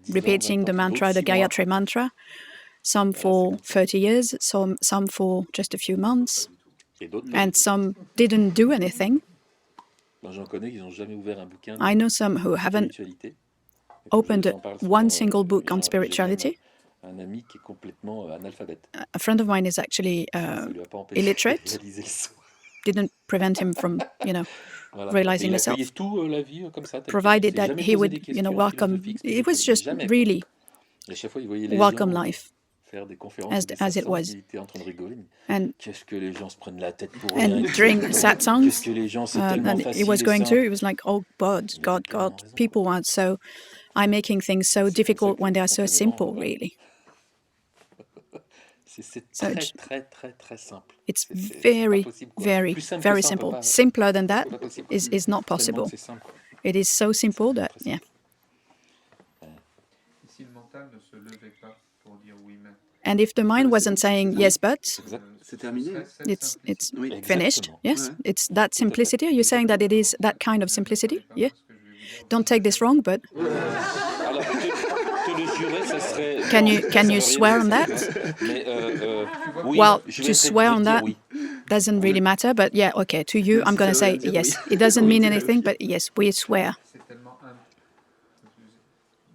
repeating the mantra, the Gayatri mantra. Some for 30 years, some for just a few months, and some didn't do anything. I know some who haven't opened one single book on spirituality. A friend of mine is actually illiterate. Didn't prevent him from, realizing himself. Provided that he would, welcome. It was just really welcome life. As it was. And during Satsang, and he was going through, it was like, oh God, people are I'm making things so difficult when they are so simple, really. So it's very, very, very simple. Simpler than that is not possible. It is so simple that, yeah. si le mental ne se levait pas pour dire oui mais. And if the mind wasn't saying yes but, C'est terminé. it's Oui. finished. Yes, Ouais. it's that simplicity. Are you saying that it is that kind of simplicity? Yeah. Don't take this wrong, but Alors, te le jurer, ça serait... can non, you ça can you veut rien swear dire, on ça, that? mais oui, Well, je to vais swear te on dire that oui. doesn't really matter, but yeah, okay. To you, Même I'm si going to ça veut say rien dire, yes. oui. It doesn't Oui, mean ok. anything, but yes, we swear. C'est tellement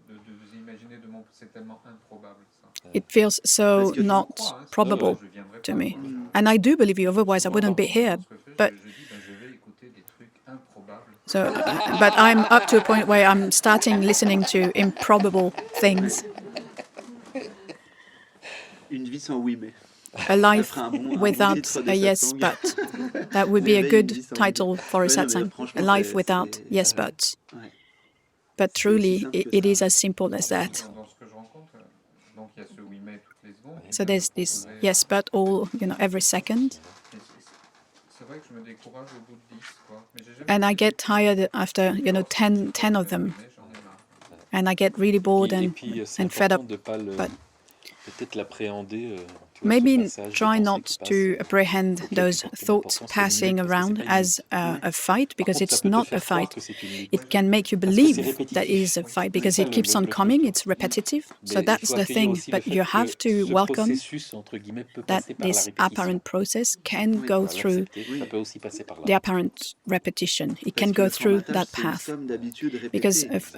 de vous imaginer de mon, c'est tellement improbable ça. It feels so Parce que tu not crois, hein, probable je viendrai to pas, me. moi. And I do believe you, otherwise I wouldn't be here. But Je dis, ben, je vais écouter des trucs improbables. so, but I'm up to a point where I'm starting listening to improbable things. Une vie sans oui mais. A life Ça ferait un bon without titre de a yes satsang. but. That would be a L'éveil, good une vie sans title for a Ouais, non, mais satsang. franchement, A life c'est- without c'est- yes ça- buts. Ouais. But C'est truly, aussi simple que it ça. is as simple as that. Dans ce que je rencontre, donc il y a ce oui mais toutes les secondes. So there's this yes but all, every second. C'est vrai que je me décourage au bout de 10, quoi. Mais j'ai jamais And I get tired after, 10 of them. mais j'en ai marre. And I get really bored Et and puis, c'est and fed important up. de pas le... but- Peut-être l'appréhender, tu vois, Maybe ce passage de try pensée not qui passe, to apprehend auquel tu those portes une thoughts importance passing féminine, parce que around c'est pas une as lutte. a fight, Par because contre, ça it's peut te not a faire croire fight. que c'est une lutte. It can make you Parce que c'est believe répétitif. that is a fight because C'est it ça, keeps le on coming, truc. it's repetitive. Mais So il that's faut the accueillir thing. aussi le But fait you que have to ce welcome processus, entre guillemets, peut that passer par la this répétition. apparent process can Oui, go Faut through l'accepter, ça peut aussi passer par là. the apparent repetition. It Parce can que go le through formatage, that c'est une path. somme d'habitudes Because répétées.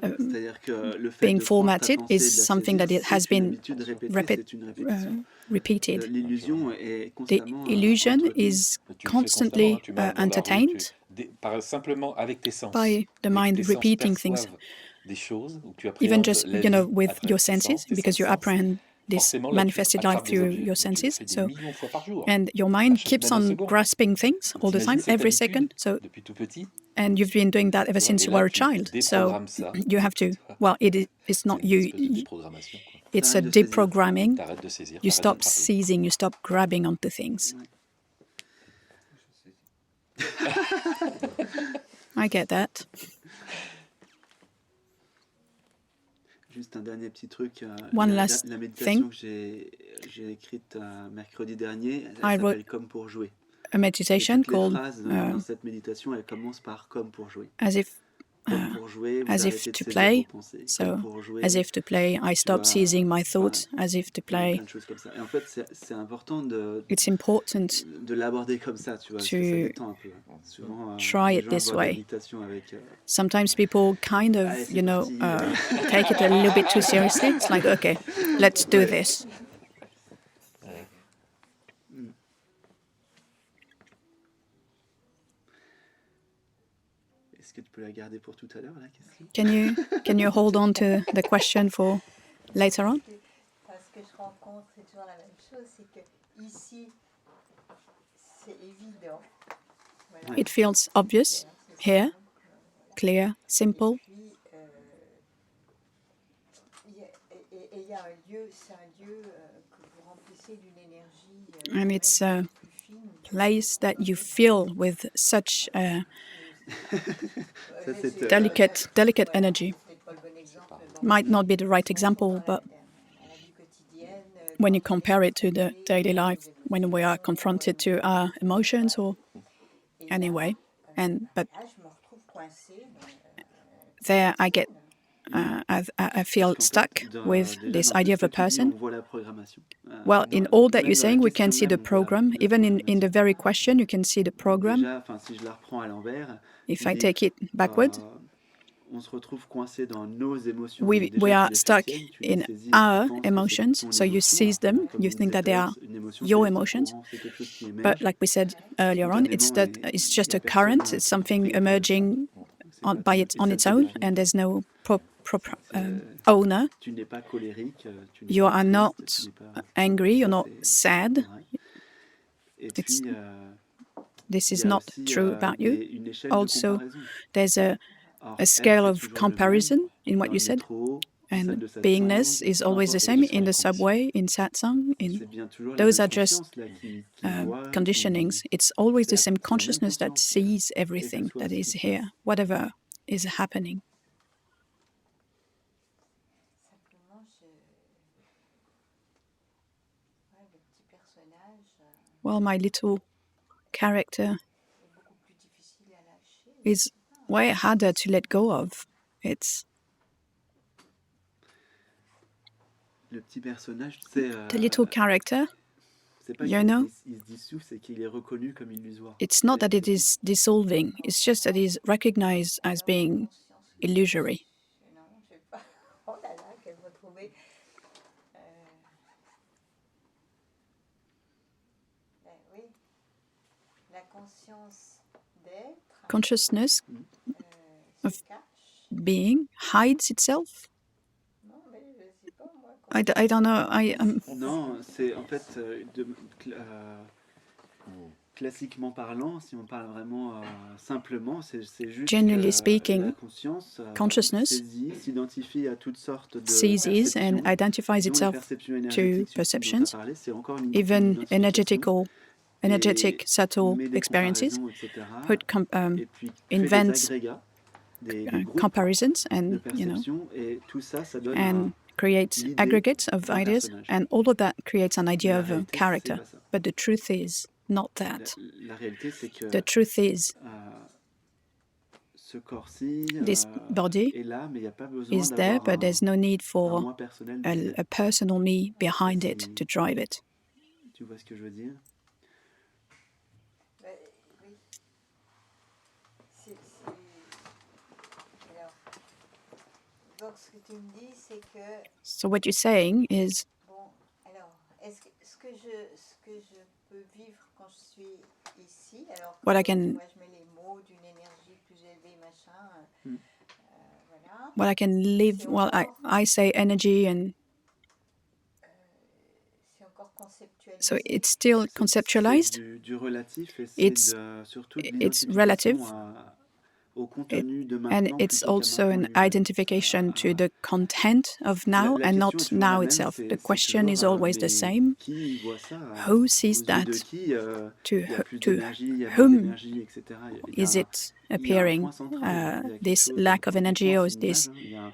C'est-à-dire que le fait being de prendre ta formatted pensée et is de la something that saisir, it has c'est une been habitude répétée, repet- c'est une répétition. repeated. L'illusion est The constamment illusion entretenue. is Tu le fais constantly constamment, tu marches dans la rue, entertained simplement avec tes sens. by the Dès que mind tes sens repeating things. perçoivent des choses, ou tu Even appréhendes just, la vie with à travers your tes senses, sens, tes because you cinq sens, apprehend this forcément, là, tu manifested life attrapes des through objets. your Et tu le senses. fais des So, millions de fois par jour. and your À mind chaque keeps on nanoseconde. grasping things all the T'imagines time, cette every habitude second. So, depuis tout petit. and you've been doing that ever Tu vois, since et you là, were a tu child. So, déprogrammes ça. you have to. Tu vois. Well, it's not C'est une you. espèce de déprogrammation, quoi. It's a T'arrêtes de saisir. deprogramming. T'arrêtes de saisir, You t'arrêtes stop d'attraper. seizing. You stop grabbing onto things. I get that. Juste un dernier petit truc. One last la méditation thing. que j'ai écrite mercredi dernier, elle I wrote s'appelle Comme pour jouer. a Et meditation toutes les called phrases dans cette méditation, elles commencent par Comme pour jouer. as if Comme pour jouer, vous as if arrêtez de to saisir play. vos pensées. So, Comme pour jouer, as if to play, I stop vois, seizing my enfin, thoughts. As if to il y a play, plein de choses comme ça. Et en fait, c'est important it's important de l'aborder comme ça, tu vois, parce que ça to détend un peu. Souvent, try les it gens this abordent la way. méditation avec... Sometimes people kind of, Allez, c'est parti. take it a little bit too seriously. It's like, okay, let's do this. Est-ce que tu peux la garder pour tout à l'heure, la question? Can you hold on to the question for later on? Parce que je rencontre, c'est toujours la même chose, c'est que ici, c'est évident. Voilà. It feels obvious here, clear, simple. Et il y a un lieu, c'est un lieu que vous remplissez d'une énergie And it's a plus fine. place that you feel with such a Ça, c'est, delicate energy. C'est pas le bon exemple, mais bon, Might not be the right example, but à la vie quotidienne, when you compare it to the daily life, when we are confronted to our emotions or anyway, but là, je me retrouve coincée. there I get, I feel stuck with this idea of a person. On voit la programmation. Well, in all that you're saying, we can see the program. Even in the very question, you can see the program. Déjà, enfin, si je la reprends à l'envers, If il I dit, take it backward, on se retrouve coincé dans nos émotions. we Donc déjà, are tu les stuck saisis, tu les in saisis, tu our penses que c'est emotions. ton So you émotion, seize them, comme you on think that disait they tout à are l'heure, une émotion, your c'est un emotions. courant, c'est quelque chose qui émerge. But like we said earlier on, it's just a current. It's something emerging on its own, and there's no owner. Tu n'es pas colérique, tu n'es You pas are triste, not tu n'es pas... angry. You're Ça, not sad. ouais. Et It's- puis, This il is y a not aussi, true about you. une échelle Also, de comparaison. there's Alors, a scale être, of c'est toujours le même. comparison in what Dans you le said. métro, And salle de satsang, beingness is always the n'importe same quelle in the condition. subway, in satsang, in C'est bien toujours la those même are just conscience, là, qui voit, conditionings. qui... It's always the c'est same la même consciousness that conscience, sees quel que everything soit that ce is qui se here, passe. whatever is happening. Well, my little character is way harder to let go of. It's Le petit personnage, c'est the little character, pas you know, il se dissout, c'est qu'il est reconnu comme illusoire. it's not that it is dissolving, it's just that it is recognized as being illusory. Oh là là, qu'elle va trouver. Ben oui, la conscience d'être. Consciousness Se of cache. being hides itself. Non, mais je sais pas moi. I don't know. Non, c'est en fait classiquement parlant, si on parle vraiment simplement, c'est juste Generally que speaking, la conscience consciousness saisit, s'identifie à toutes sortes de seizes and perceptions, identifies dont les itself perceptions to énergétiques subtiles dont perceptions, tu as parlé, c'est encore une even identification, energetic, subtle met des experiences, comparaisons, etc. put Et puis fait des invents agrégats, des groupes comparisons, de and perceptions, et tout ça, ça donne and creates l'idée aggregates of d'un ideas, personnage. and all of that creates an Mais idea la of a réalité, c'est character. pas ça. But the truth is not that. La réalité, c'est que The truth is ce corps-ci this body est là, mais il n'y a pas besoin is there, d'avoir but there's no need un for moi personnel. a personal me behind it to drive it. Tu vois ce que je veux dire? Oui. Alors, donc ce que tu me dis, c'est que So what you're saying is, bon, alors, ce que je peux vivre quand je suis ici, alors What I que, can- moi je mets les mots d'une énergie plus élevée, machin, voilà. what I can live, well, I say energy, and C'est encore conceptualisé. so it's still conceptualized. C'est du relatif et It's- surtout de it's l'identification relative. Au contenu de And maintenant it's plutôt qu'à also maintenant an lui-même. identification to the content of now La and question not est toujours now la même, itself. c'est The question is toujours, always the mais same. qui voit ça, Who sees aux that? yeux de qui To il y a plus to d'énergie, il y a moins whom d'énergie, etc. Il y a is it il y a un appearing? point central, il y a quelque This chose, lack of quand on energy, or pense is une this image, il y a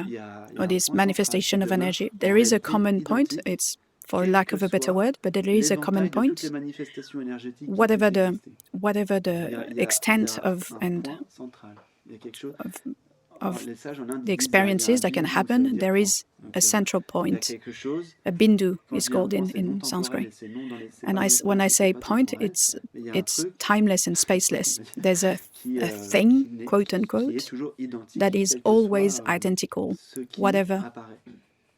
uh, il y a or un this point manifestation central of qui demeure energy? en There is a réalité common point. identique, It's, for quel lack que of a better soit word, but there is a common l'éventail de toutes point. les manifestations énergétiques qui Whatever puissent the exister. whatever Il y a- the il y a- extent il y a of un and point central. Il y a quelque chose. of Les sages en Inde the disent, experiences that can bindu, ça veut happen, dire there point. is Donc, a central il y a point. quelque chose. A bindu Quand is je dis un called point, c'est non in temporel Sanskrit. et c'est non dans les- c'est And pas dans when I l'espace et say c'est pas point, temporel, mais il y a un it's truc timeless and spaceless. There's a qui, thing, qui n'est- quote qui est unquote, toujours identique, that is quel que always soit, identical, ce qui whatever apparaît,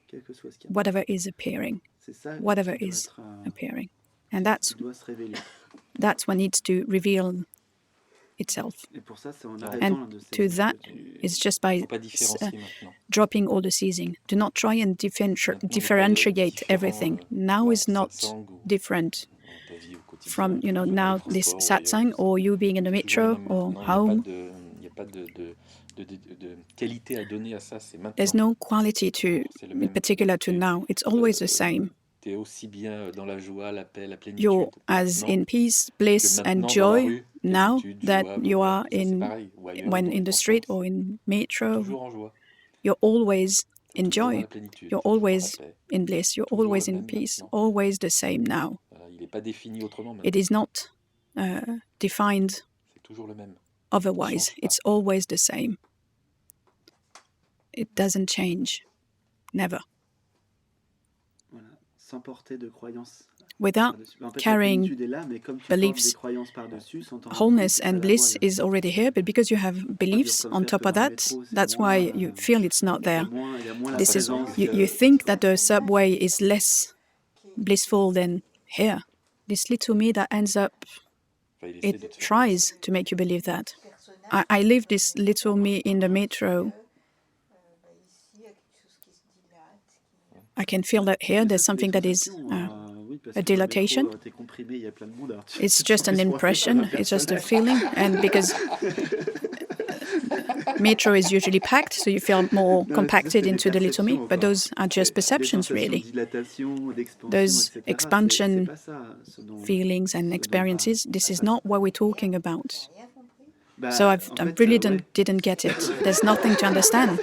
quel que soit ce qui apparaît. whatever is appearing, C'est ça whatever qui doit is être, appearing. And that's qui doit se révéler. what needs to reveal itself. Et pour ça, c'est en And arrêtant de To that, it's just by Faut pas différencier maintenant. dropping all the seizing. Do not try and Maintenant, on n'est pas differentiate différent, everything. Now dans is le not satsang ou different dans ta vie au quotidien, from, que ce soit dans now les this transports ou ailleurs. satsang, or you being in the C'est toujours le metro même or maintenant. home. Il n'y a pas de qualité à donner à ça, c'est maintenant. There's no quality to, C'est le in même. particular to now. It's always the same. Tu es aussi bien dans la joie, la paix, la plénitude. You're as maintenant in peace, que bliss, and maintenant dans la joy rue, now plénitude, that joie, you bonheur. are Ça, c'est in pareil, ou ailleurs, when dans in les the street transports. or in metro. Toujours en joie, You're always in toujours dans joy. la plénitude, You're toujours dans la always paix. in bliss. You're Toujours always le in même peace. maintenant. Always the same now. Voilà, il n'est pas défini autrement maintenant. It is not defined C'est toujours le même. otherwise. change pas. It's always the same. It doesn't change. Never. Voilà, sans porter de croyances Without par-dessus. En fait, la carrying plénitude est là, mais comme tu beliefs, portes des croyances par-dessus, sans t'en rendre wholeness compte, tu and la bliss vois, is already here, but because you have beliefs comme on faire top que of dans le that, métro, c'est that's moins, why you feel it's not il y there. a moins la This is présence you que- think that the subway is less blissful than here. This little me that ends up, Enfin, il essaie de it te faire tries to make you believe that. I live this little me in the metro. I can feel that here there's something that is Oui, parce a que dans le dilatation. métro, t'es comprimé, il y a plein de monde, alors tu- It's tu just an fais froisser impression, par la it's just a personne. feeling, and because metro is usually packed, so you feel more Non, mais compacted c'est des into the little me, perceptions but encore. those are just C'est des perceptions, sensations de really. dilatation, d'expansion, Those etc. expansion C'est pas ça, ce dont- Feelings ce and dont experiences. This is not what we're talking about. So I really didn't get it. There's nothing to understand.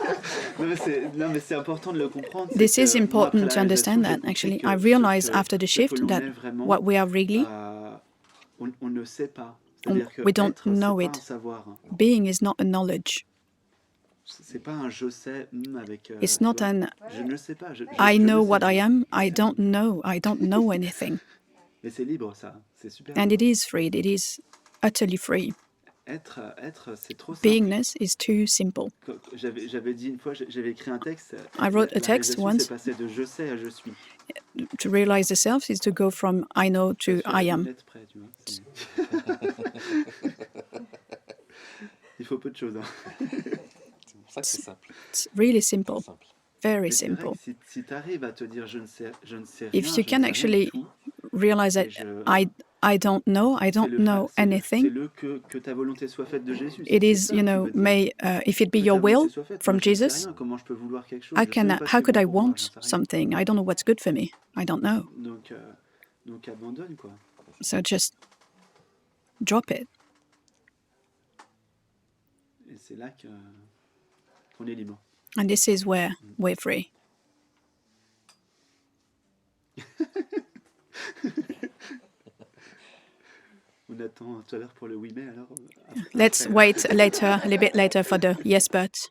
Non, mais c'est important de le comprendre. This is important to understand that, actually. I realized after the shift that what we are really, on ne sait pas. we don't know it. Being is not a knowledge. C'est pas un je sais avec. It's not an je ne sais pas. I know what I am. I don't know. I don't know anything. Mais c'est libre, ça. C'est super. And it is free. It is utterly free. Être, c'est trop simple. Beingness is too simple. J'avais dit une fois, j'avais écrit un texte. I wrote a text once. C'est passer de je sais à je suis. To realize the self is to go from I know to I am. Prêt, tu vois, il faut peu de choses. Hein. C'est pour ça que c'est simple. It's really simple. Very simple. Si tu arrives à te dire je ne sais rien, if you can actually realize that I don't know anything. Que ta volonté soit faite de Jésus. It is, may if it be your will from Jesus. Comment je peux vouloir quelque chose? How could I want something? I don't know what's good for me. I don't know. Donc abandonne quoi. So just drop it. Et c'est là qu'on est libre. And this is where we're free. On attend tout à l'heure pour le oui mais alors. Let's wait a little bit later for the yes but.